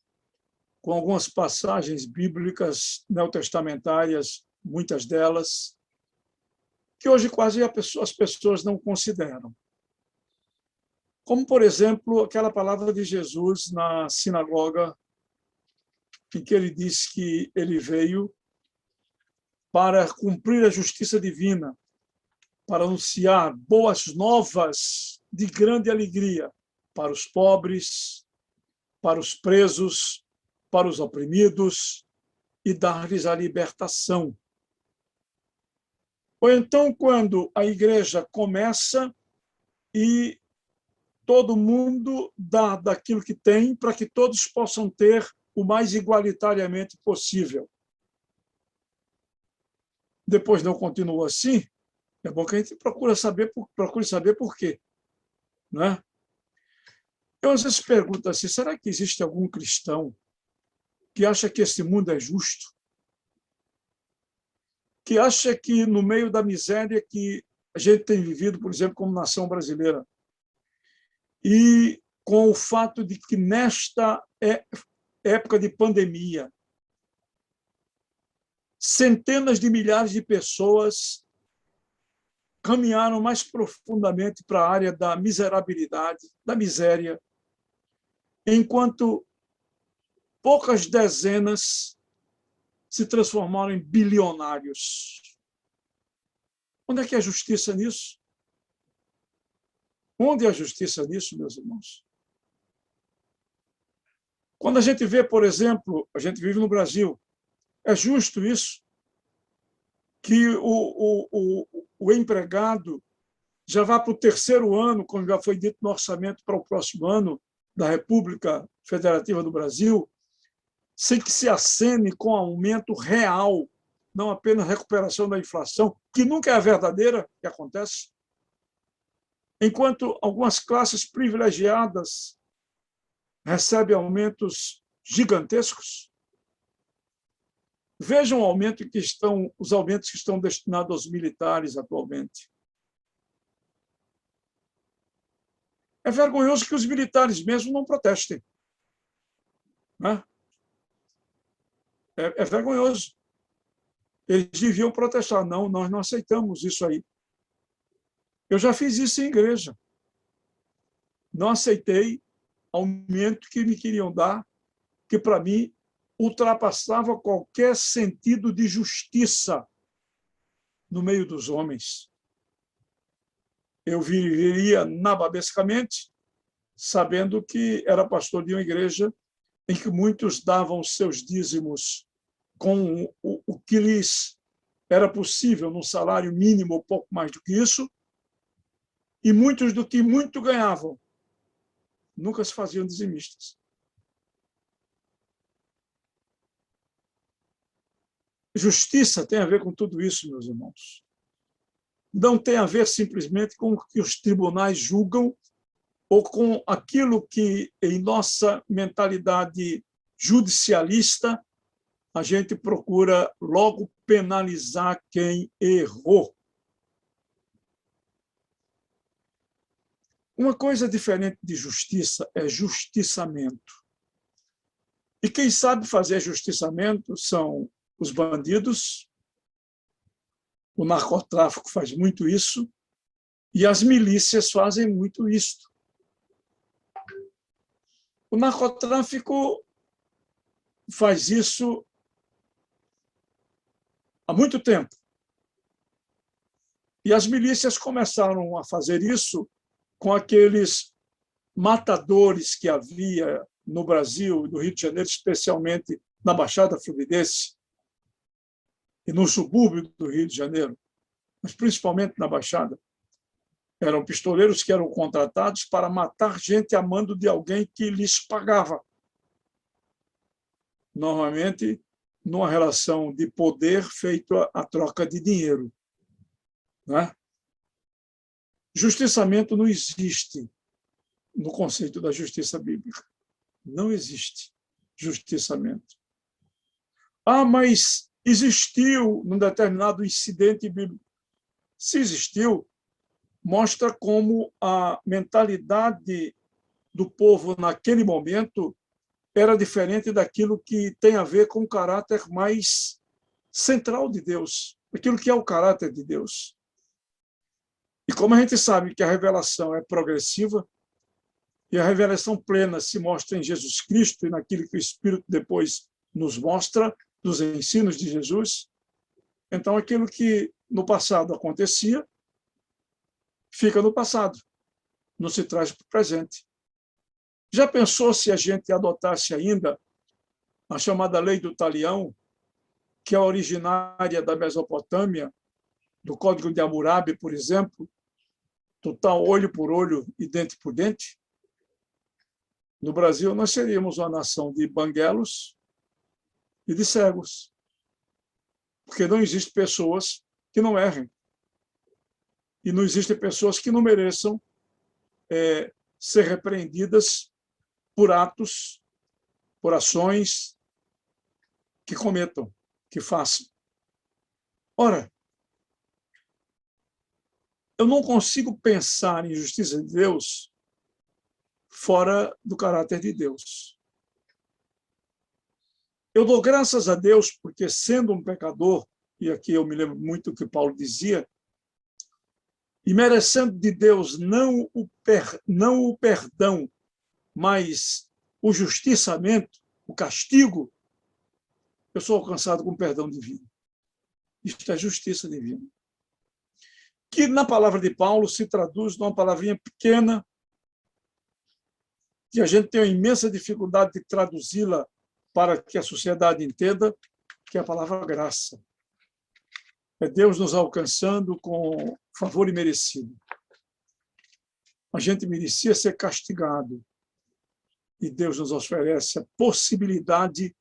com algumas passagens bíblicas neotestamentárias, muitas delas, que hoje quase as pessoas não consideram. Como, por exemplo, aquela palavra de Jesus na sinagoga, em que ele diz que ele veio para cumprir a justiça divina, para anunciar boas novas de grande alegria para os pobres, para os presos, para os oprimidos e dar-lhes a libertação. Ou então, quando a igreja começa e todo mundo dá daquilo que tem para que todos possam ter o mais igualitariamente possível. Depois não continua assim, é bom que a gente procure saber por quê. Né? Eu às vezes pergunto assim, será que existe algum cristão que acha que esse mundo é justo? Que acha que no meio da miséria que a gente tem vivido, por exemplo, como nação brasileira, e com o fato de que nesta época de pandemia, centenas de milhares de pessoas caminharam mais profundamente para a área da miserabilidade, da miséria, enquanto poucas dezenas se transformaram em bilionários. Onde é que é a justiça nisso? Onde é a justiça nisso, meus irmãos? Quando a gente vê, por exemplo, a gente vive no Brasil, é justo isso? Que o empregado já vá para o terceiro ano, como já foi dito no orçamento para o próximo ano da República Federativa do Brasil, sem que se acene com aumento real, não apenas recuperação da inflação, que nunca é a verdadeira que acontece, enquanto algumas classes privilegiadas recebem aumentos gigantescos. Vejam os aumentos que estão destinados aos militares atualmente. É vergonhoso que os militares mesmo não protestem. Né? É vergonhoso. Eles deviam protestar. Não, nós não aceitamos isso aí. Eu já fiz isso em igreja. Não aceitei aumento que me queriam dar, que para mim ultrapassava qualquer sentido de justiça no meio dos homens. Eu viveria nababescamente, sabendo que era pastor de uma igreja em que muitos davam os seus dízimos com o que lhes era possível, num salário mínimo ou pouco mais do que isso, e muitos do que muito ganhavam nunca se faziam dizimistas. Justiça tem a ver com tudo isso, meus irmãos. Não tem a ver simplesmente com o que os tribunais julgam ou com aquilo que, em nossa mentalidade judicialista, a gente procura logo penalizar quem errou. Uma coisa diferente de justiça é justiçamento. E quem sabe fazer justiçamento são os bandidos, o narcotráfico faz muito isso, e as milícias fazem muito isso. O narcotráfico faz isso há muito tempo. E as milícias começaram a fazer isso com aqueles matadores que havia no Brasil, no Rio de Janeiro, especialmente na Baixada Fluminense e no subúrbio do Rio de Janeiro, mas principalmente na Baixada. Eram pistoleiros que eram contratados para matar gente a mando de alguém que lhes pagava. Normalmente, numa relação de poder feito a troca de dinheiro. Não é? Justiçamento não existe no conceito da justiça bíblica. Não existe justiçamento. Ah, mas existiu num determinado incidente bíblico. Se existiu, mostra como a mentalidade do povo naquele momento era diferente daquilo que tem a ver com o caráter mais central de Deus, aquilo que é o caráter de Deus. E como a gente sabe que a revelação é progressiva, e a revelação plena se mostra em Jesus Cristo e naquilo que o Espírito depois nos mostra, dos ensinos de Jesus, então aquilo que no passado acontecia, fica no passado, não se traz para o presente. Já pensou se a gente adotasse ainda a chamada lei do talião, que é originária da Mesopotâmia, do Código de Hammurabi, por exemplo, do tal olho por olho e dente por dente? No Brasil, nós seríamos uma nação de banguelos e de cegos, porque não existem pessoas que não errem. E não existem pessoas que não mereçam ser repreendidas por atos, por ações que cometam, que façam. Ora, eu não consigo pensar em justiça de Deus fora do caráter de Deus. Eu dou graças a Deus porque, sendo um pecador, e aqui eu me lembro muito do que Paulo dizia, e merecendo de Deus não o perdão, mas o justiçamento, o castigo, eu sou alcançado com perdão divino. Isto é justiça divina. Que na palavra de Paulo se traduz numa palavrinha pequena, que a gente tem uma imensa dificuldade de traduzi-la para que a sociedade entenda, que é a palavra graça. É Deus nos alcançando com favor imerecido. A gente merecia ser castigado, e Deus nos oferece a possibilidade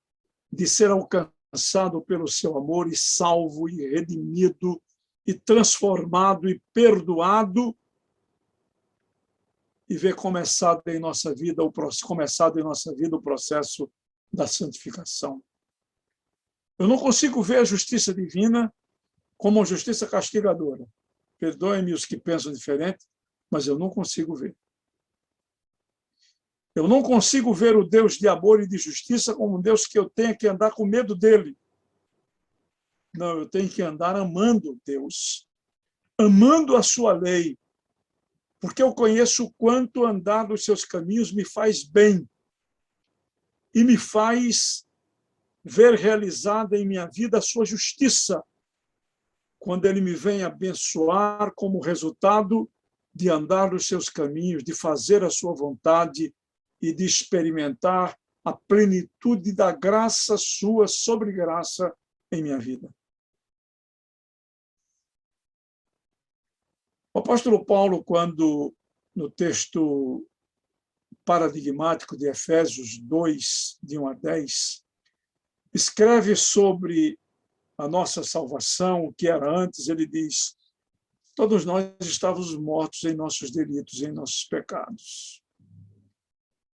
de ser alcançado pelo seu amor e salvo e redimido e transformado e perdoado, e ver começado em nossa vida o processo da santificação. Eu não consigo ver a justiça divina como uma justiça castigadora. Perdoem-me os que pensam diferente, mas eu não consigo ver. Eu não consigo ver o Deus de amor e de justiça como um Deus que eu tenha que andar com medo dele. Não, eu tenho que andar amando Deus, amando a sua lei, porque eu conheço o quanto andar nos seus caminhos me faz bem e me faz ver realizada em minha vida a sua justiça, quando ele me vem abençoar como resultado de andar nos seus caminhos, de fazer a sua vontade e de experimentar a plenitude da graça sua sobre graça em minha vida. O apóstolo Paulo, quando no texto paradigmático de Efésios 2, de 1 a 10, escreve sobre a nossa salvação, o que era antes, ele diz: todos nós estávamos mortos em nossos delitos, em nossos pecados.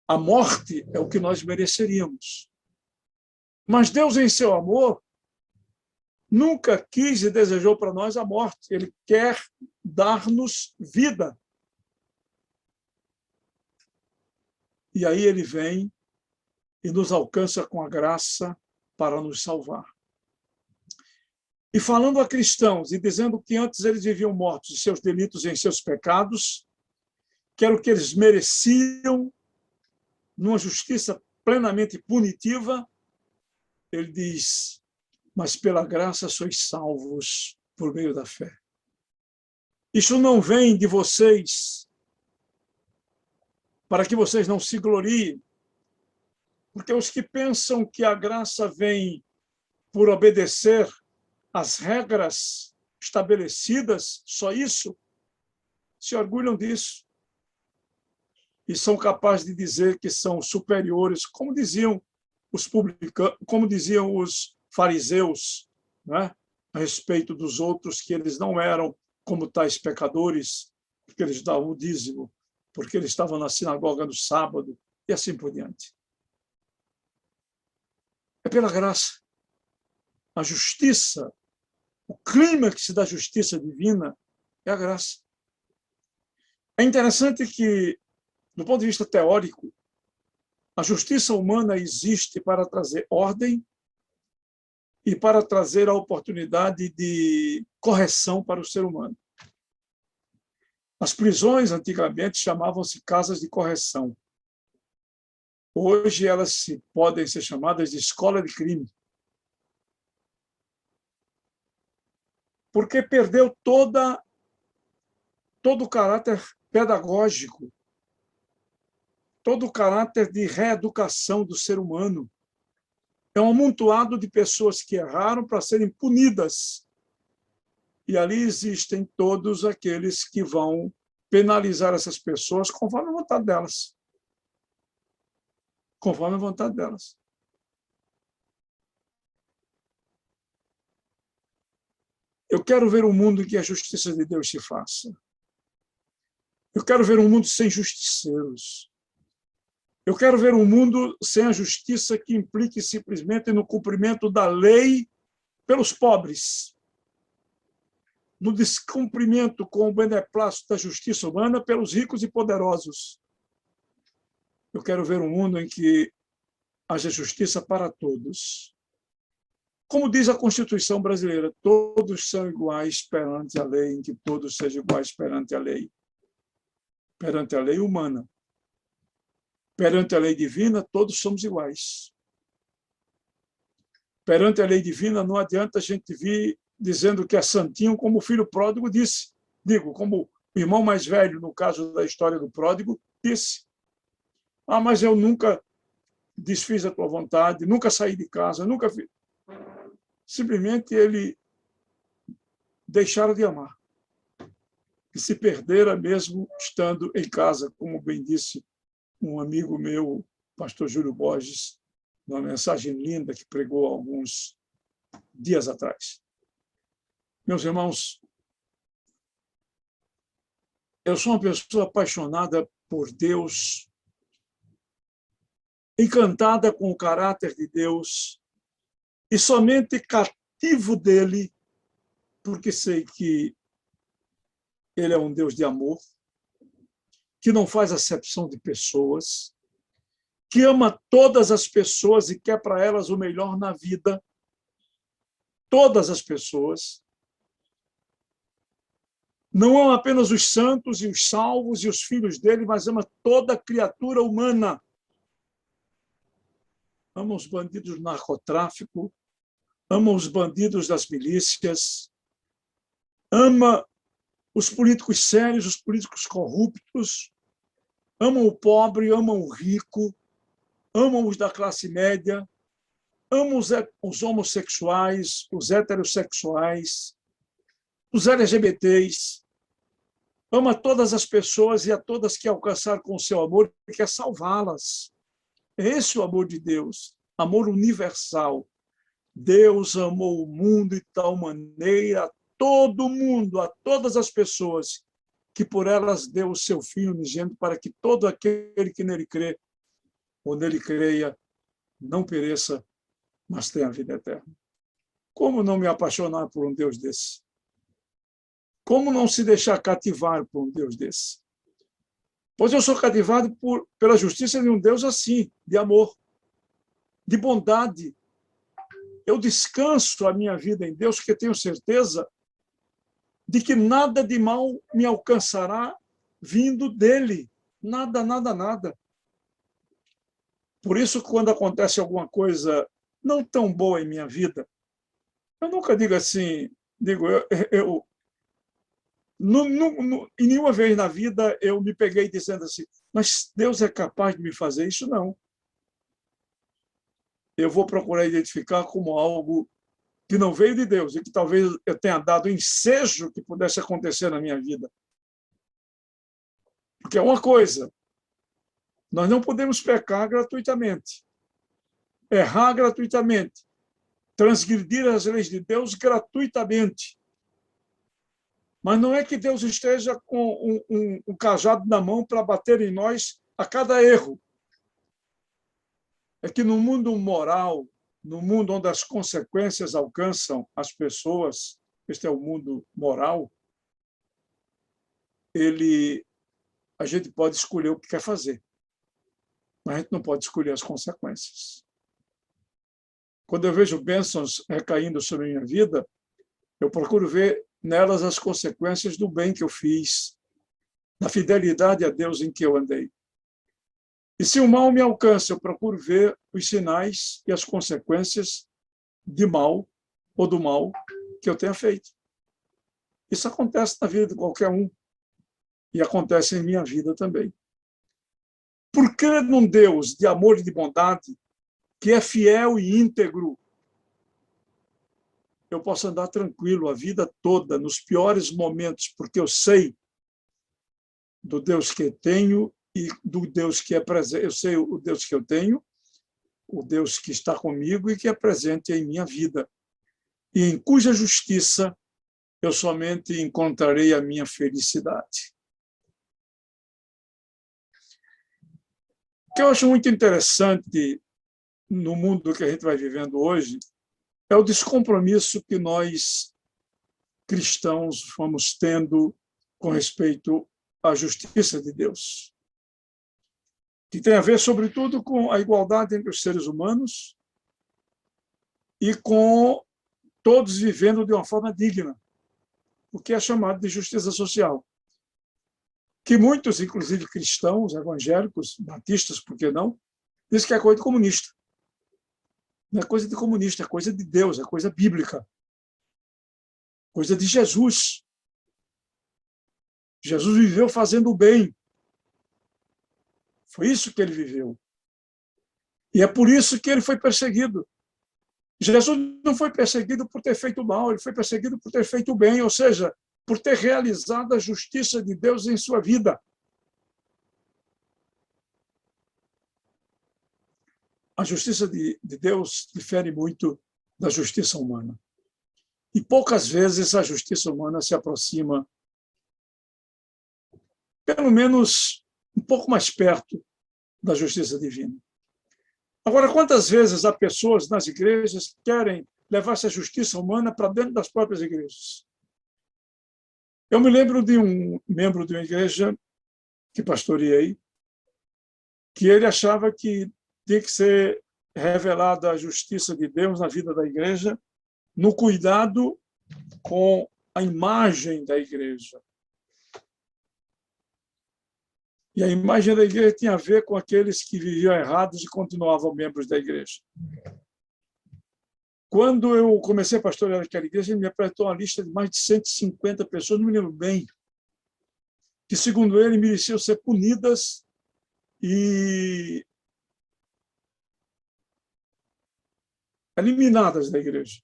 A morte é o que nós mereceríamos. Mas Deus, em seu amor, nunca quis e desejou para nós a morte. Ele quer dar-nos vida. E aí ele vem e nos alcança com a graça para nos salvar. E falando a cristãos e dizendo que antes eles viviam mortos em seus delitos e em seus pecados, que era o que eles mereciam, numa justiça plenamente punitiva, ele diz: mas pela graça sois salvos por meio da fé. Isso não vem de vocês, para que vocês não se gloriem, porque os que pensam que a graça vem por obedecer às regras estabelecidas, só isso, se orgulham disso. E são capazes de dizer que são superiores, como diziam os publicanos, como diziam os fariseus, né, a respeito dos outros, que eles não eram como tais pecadores, porque eles davam o dízimo, porque eles estavam na sinagoga no sábado, e assim por diante. É pela graça. A justiça, o clímax da justiça divina é a graça. É interessante que, do ponto de vista teórico, a justiça humana existe para trazer ordem e para trazer a oportunidade de correção para o ser humano. As prisões, antigamente, chamavam-se casas de correção. Hoje, elas podem ser chamadas de escola de crime. Porque perdeu todo o caráter pedagógico, todo o caráter de reeducação do ser humano. É um amontoado de pessoas que erraram para serem punidas. E ali existem todos aqueles que vão penalizar essas pessoas conforme a vontade delas. Conforme a vontade delas. Eu quero ver um mundo em que a justiça de Deus se faça. Eu quero ver um mundo sem justiceiros. Eu quero ver um mundo sem a justiça que implique simplesmente no cumprimento da lei pelos pobres, no descumprimento com o beneplácito da justiça humana pelos ricos e poderosos. Eu quero ver um mundo em que haja justiça para todos. Como diz a Constituição brasileira, todos são iguais perante a lei, em que todos sejam iguais perante a lei. Perante a lei humana. Perante a lei divina, todos somos iguais. Perante a lei divina, não adianta a gente vir dizendo que é santinho, como o filho pródigo disse. Digo, como o irmão mais velho, no caso da história do pródigo, disse: ah, mas eu nunca desfiz a tua vontade, nunca saí de casa, nunca fiz. Simplesmente ele deixara de amar. E se perdera mesmo estando em casa, como bem disse um amigo meu, pastor Júlio Borges, numa mensagem linda que pregou alguns dias atrás. Meus irmãos, eu sou uma pessoa apaixonada por Deus, encantada com o caráter de Deus, e somente cativo dele, porque sei que ele é um Deus de amor, que não faz acepção de pessoas, que ama todas as pessoas e quer para elas o melhor na vida, todas as pessoas, não ama apenas os santos e os salvos e os filhos dele, mas ama toda criatura humana. Ama os bandidos do narcotráfico, ama os bandidos das milícias, ama os políticos sérios, os políticos corruptos, ama o pobre, ama o rico, ama os da classe média, ama os homossexuais, os heterossexuais, os LGBTs, ama todas as pessoas e a todas que alcançar com o seu amor e quer salvá-las. Esse é o amor de Deus, amor universal. Deus amou o mundo de tal maneira, a todo mundo, a todas as pessoas, que por elas deu o seu Filho unigênito, para que todo aquele que nele crê, ou nele creia, não pereça, mas tenha a vida eterna. Como não me apaixonar por um Deus desse? Como não se deixar cativar por um Deus desse? Pois eu sou cativado pela justiça de um Deus assim, de amor, de bondade. Eu descanso a minha vida em Deus, porque tenho certeza de que nada de mal me alcançará vindo dele. Nada, nada, nada. Por isso, quando acontece alguma coisa não tão boa em minha vida, eu nunca digo assim, em nenhuma vez na vida eu me peguei dizendo assim, mas Deus é capaz de me fazer isso? Não. Eu vou procurar identificar como algo que não veio de Deus e que talvez eu tenha dado ensejo que pudesse acontecer na minha vida. Porque é uma coisa, nós não podemos pecar gratuitamente, errar gratuitamente, transgredir as leis de Deus gratuitamente. Mas não é que Deus esteja com um cajado na mão para bater em nós a cada erro. É que no mundo moral, no mundo onde as consequências alcançam as pessoas, este é o mundo moral, a gente pode escolher o que quer fazer, mas a gente não pode escolher as consequências. Quando eu vejo bênçãos recaindo sobre a minha vida, eu procuro ver nelas as consequências do bem que eu fiz, da fidelidade a Deus em que eu andei. E se o mal me alcança, eu procuro ver os sinais e as consequências de mal ou do mal que eu tenha feito. Isso acontece na vida de qualquer um e acontece em minha vida também. Por crer num Deus de amor e de bondade, que é fiel e íntegro, eu posso andar tranquilo a vida toda, nos piores momentos, porque eu sei do Deus que eu tenho e do Deus que é presente. Eu sei o Deus que eu tenho, o Deus que está comigo e que é presente em minha vida, e em cuja justiça eu somente encontrarei a minha felicidade. O que eu acho muito interessante no mundo que a gente vai vivendo hoje é o descompromisso que nós, cristãos, vamos tendo com respeito à justiça de Deus, que tem a ver, sobretudo, com a igualdade entre os seres humanos e com todos vivendo de uma forma digna, o que é chamado de justiça social. Que muitos, inclusive cristãos, evangélicos, batistas, por que não, dizem que é coisa de comunista. Não é coisa de comunista, é coisa de Deus, é coisa bíblica. Coisa de Jesus. Jesus viveu fazendo o bem. Foi isso que ele viveu. E é por isso que ele foi perseguido. Jesus não foi perseguido por ter feito mal, ele foi perseguido por ter feito o bem, ou seja, por ter realizado a justiça de Deus em sua vida. A justiça de Deus difere muito da justiça humana. E poucas vezes a justiça humana se aproxima, pelo menos um pouco mais perto da justiça divina. Agora, quantas vezes há pessoas nas igrejas que querem levar essa justiça humana para dentro das próprias igrejas? Eu me lembro de um membro de uma igreja que pastoreei, que ele achava que tem que ser revelada a justiça de Deus na vida da igreja, no cuidado com a imagem da igreja. E a imagem da igreja tinha a ver com aqueles que viviam errados e continuavam membros da igreja. Quando eu comecei a pastorear aquela igreja, ele me apresentou uma lista de mais de 150 pessoas, não me lembro bem, que, segundo ele, mereciam ser punidas e eliminadas da igreja.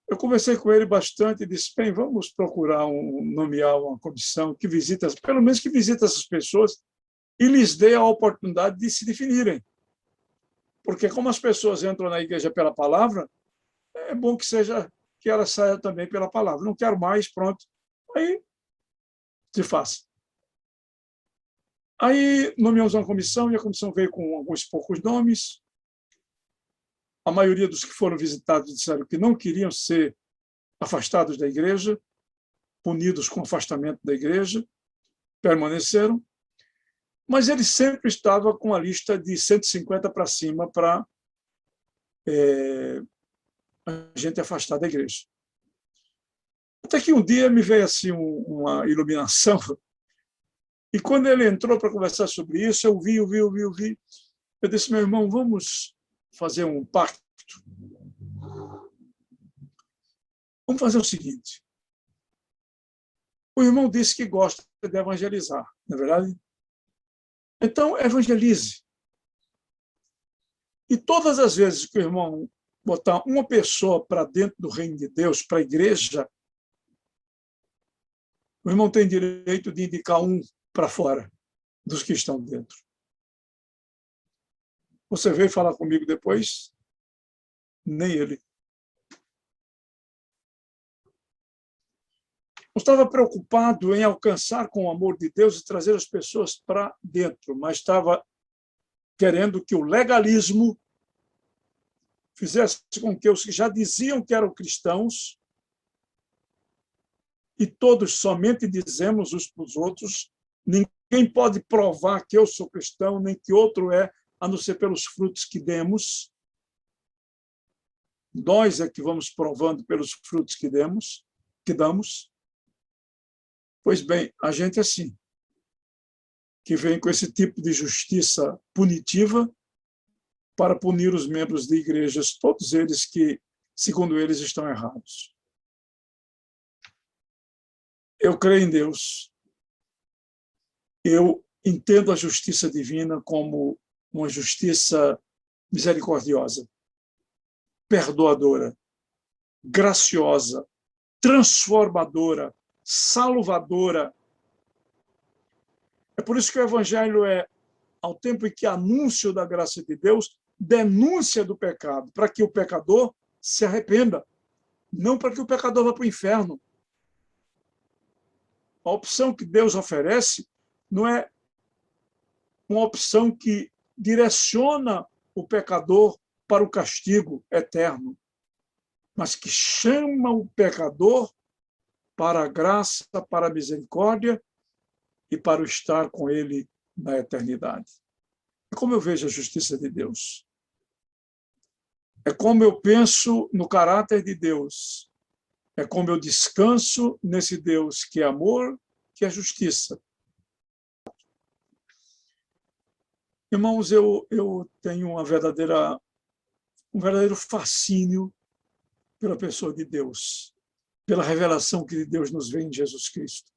Eu conversei com ele bastante e disse, bem, vamos procurar nomear uma comissão que visita, pelo menos que visita essas pessoas e lhes dê a oportunidade de se definirem. Porque como as pessoas entram na igreja pela palavra, é bom que elas saiam também pela palavra. Não quero mais, pronto. Aí se faça. Aí nomeamos uma comissão e a comissão veio com alguns poucos nomes. A maioria dos que foram visitados disseram que não queriam ser afastados da igreja, punidos com afastamento da igreja, permaneceram, mas ele sempre estava com a lista de 150 para cima para a gente afastar da igreja. Até que um dia me veio assim uma iluminação, e quando ele entrou para conversar sobre isso, eu vi. Eu disse, meu irmão, vamos fazer um pacto. Vamos fazer o seguinte. O irmão disse que gosta de evangelizar, não é verdade? Então, evangelize. E todas as vezes que o irmão botar uma pessoa para dentro do reino de Deus, para a igreja, o irmão tem direito de indicar um para fora dos que estão dentro. Você veio falar comigo depois? Nem ele. Eu estava preocupado em alcançar com o amor de Deus e trazer as pessoas para dentro, mas estava querendo que o legalismo fizesse com que os que já diziam que eram cristãos, e todos somente dizemos uns para os outros, ninguém pode provar que eu sou cristão, nem que outro é, a não ser pelos frutos que demos. Nós é que vamos provando pelos frutos que damos. Pois bem, a gente é assim, que vem com esse tipo de justiça punitiva para punir os membros de igrejas, todos eles que, segundo eles, estão errados. Eu creio em Deus. Eu entendo a justiça divina como uma justiça misericordiosa, perdoadora, graciosa, transformadora, salvadora. É por isso que o Evangelho é, ao tempo em que anúncio da graça de Deus, denúncia do pecado, para que o pecador se arrependa, não para que o pecador vá para o inferno. A opção que Deus oferece não é uma opção que direciona o pecador para o castigo eterno, mas que chama o pecador para a graça, para a misericórdia e para o estar com ele na eternidade. É como eu vejo a justiça de Deus. É como eu penso no caráter de Deus. É como eu descanso nesse Deus que é amor, que é justiça. Irmãos, eu tenho um verdadeiro fascínio pela pessoa de Deus, pela revelação que de Deus nos vem em Jesus Cristo.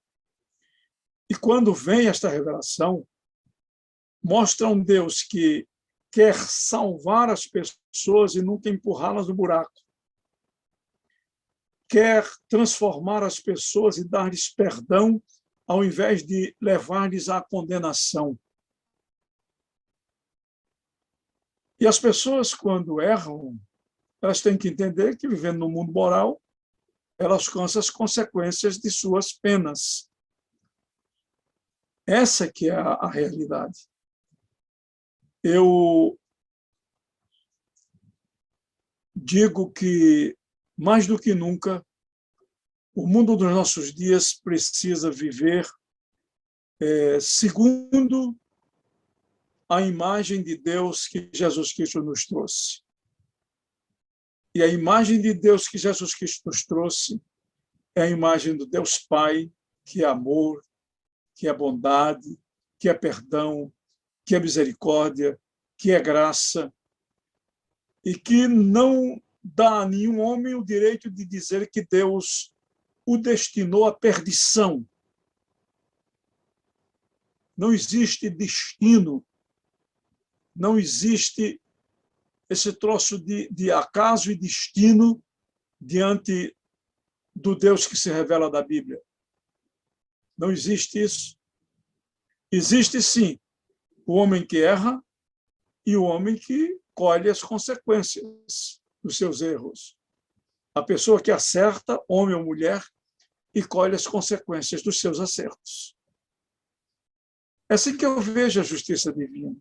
E quando vem esta revelação, mostra um Deus que quer salvar as pessoas e nunca empurrá-las no buraco. Quer transformar as pessoas e dar-lhes perdão, ao invés de levar-lhes à condenação. E as pessoas, quando erram, elas têm que entender que, vivendo no mundo moral, elas alcançam as consequências de suas penas. Essa que é a realidade. Eu digo que, mais do que nunca, o mundo dos nossos dias precisa viver segundo a imagem de Deus que Jesus Cristo nos trouxe. E a imagem de Deus que Jesus Cristo nos trouxe é a imagem do Deus Pai, que é amor, que é bondade, que é perdão, que é misericórdia, que é graça, e que não dá a nenhum homem o direito de dizer que Deus o destinou à perdição. Não existe destino, não existe esse troço de acaso e destino diante do Deus que se revela da Bíblia. Não existe isso. Existe, sim, o homem que erra e o homem que colhe as consequências dos seus erros. A pessoa que acerta, homem ou mulher, e colhe as consequências dos seus acertos. É assim que eu vejo a justiça divina.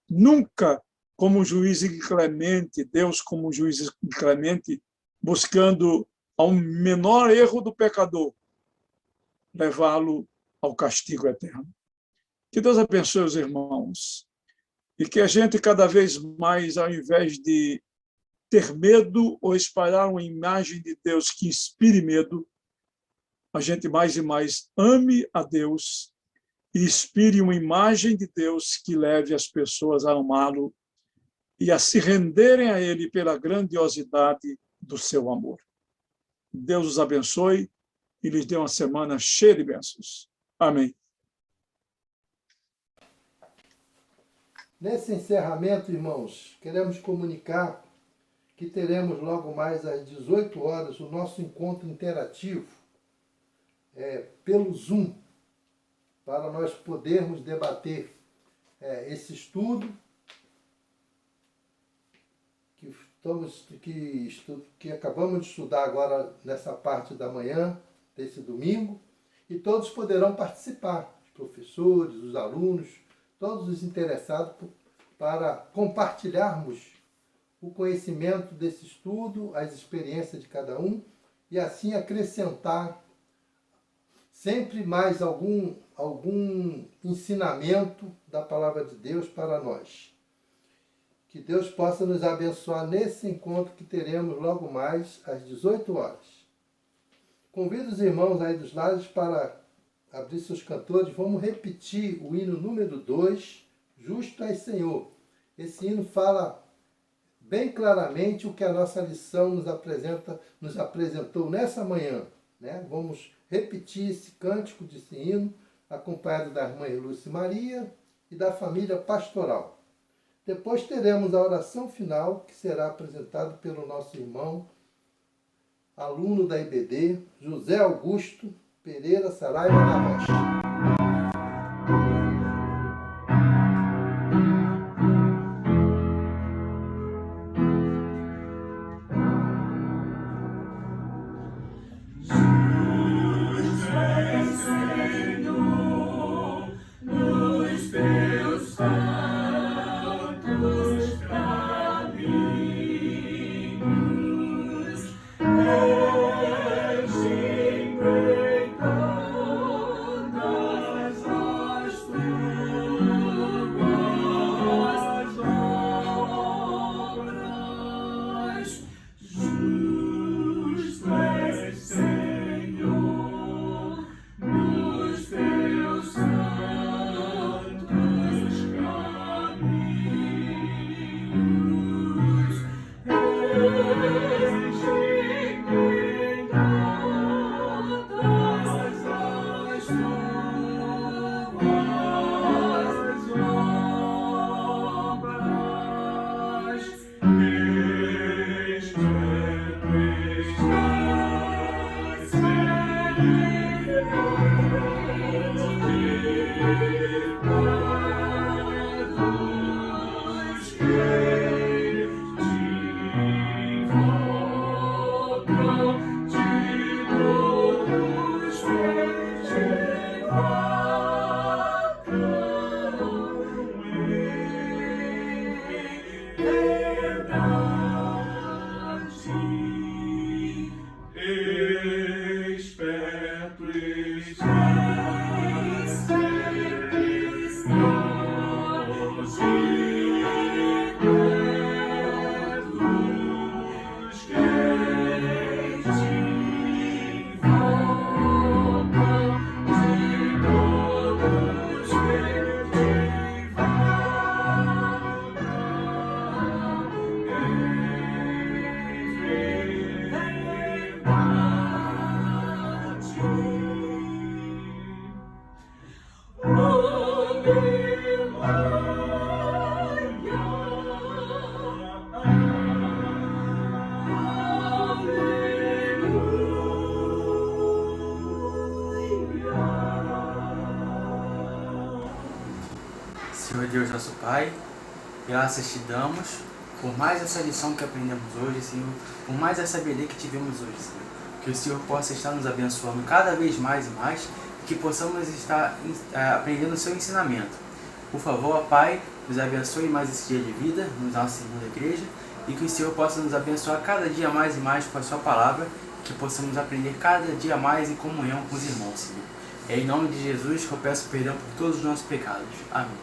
Nunca como um juiz inclemente, Deus como um juiz inclemente, buscando ao menor erro do pecador, levá-lo ao castigo eterno. Que Deus abençoe os irmãos e que a gente cada vez mais, ao invés de ter medo ou espalhar uma imagem de Deus que inspire medo, a gente mais e mais ame a Deus e inspire uma imagem de Deus que leve as pessoas a amá-lo e a se renderem a Ele pela grandiosidade do seu amor. Deus os abençoe e lhes dê uma semana cheia de bênçãos. Amém. Nesse encerramento, irmãos, queremos comunicar que teremos logo mais às 18 horas o nosso encontro interativo pelo Zoom, para nós podermos debater esse estudo que acabamos de estudar agora nessa parte da manhã, desse domingo, e todos poderão participar, os professores, os alunos, todos os interessados, para compartilharmos o conhecimento desse estudo, as experiências de cada um, e assim acrescentar sempre mais algum ensinamento da palavra de Deus para nós. Que Deus possa nos abençoar nesse encontro que teremos logo mais às 18 horas. Convido os irmãos aí dos lados para abrir seus cantores. Vamos repetir o hino número 2, Justo és Senhor. Esse hino fala bem claramente o que a nossa lição nos apresentou nessa manhã, né? Vamos repetir esse cântico desse hino, acompanhado da irmã Lúcia Maria e da família pastoral. Depois teremos a oração final, que será apresentada pelo nosso irmão, aluno da IBD, José Augusto Pereira Saraiva da Rocha. Senhor Deus, nosso Pai, graças te damos por mais essa lição que aprendemos hoje, Senhor, por mais essa sabedoria que tivemos hoje, Senhor. Que o Senhor possa estar nos abençoando cada vez mais e mais, que possamos estar aprendendo o seu ensinamento. Por favor, Pai, nos abençoe mais esse dia de vida, nos nossa segunda igreja, e que o Senhor possa nos abençoar cada dia mais e mais com a sua palavra, que possamos aprender cada dia mais em comunhão com os irmãos, Senhor. É em nome de Jesus que eu peço perdão por todos os nossos pecados. Amém.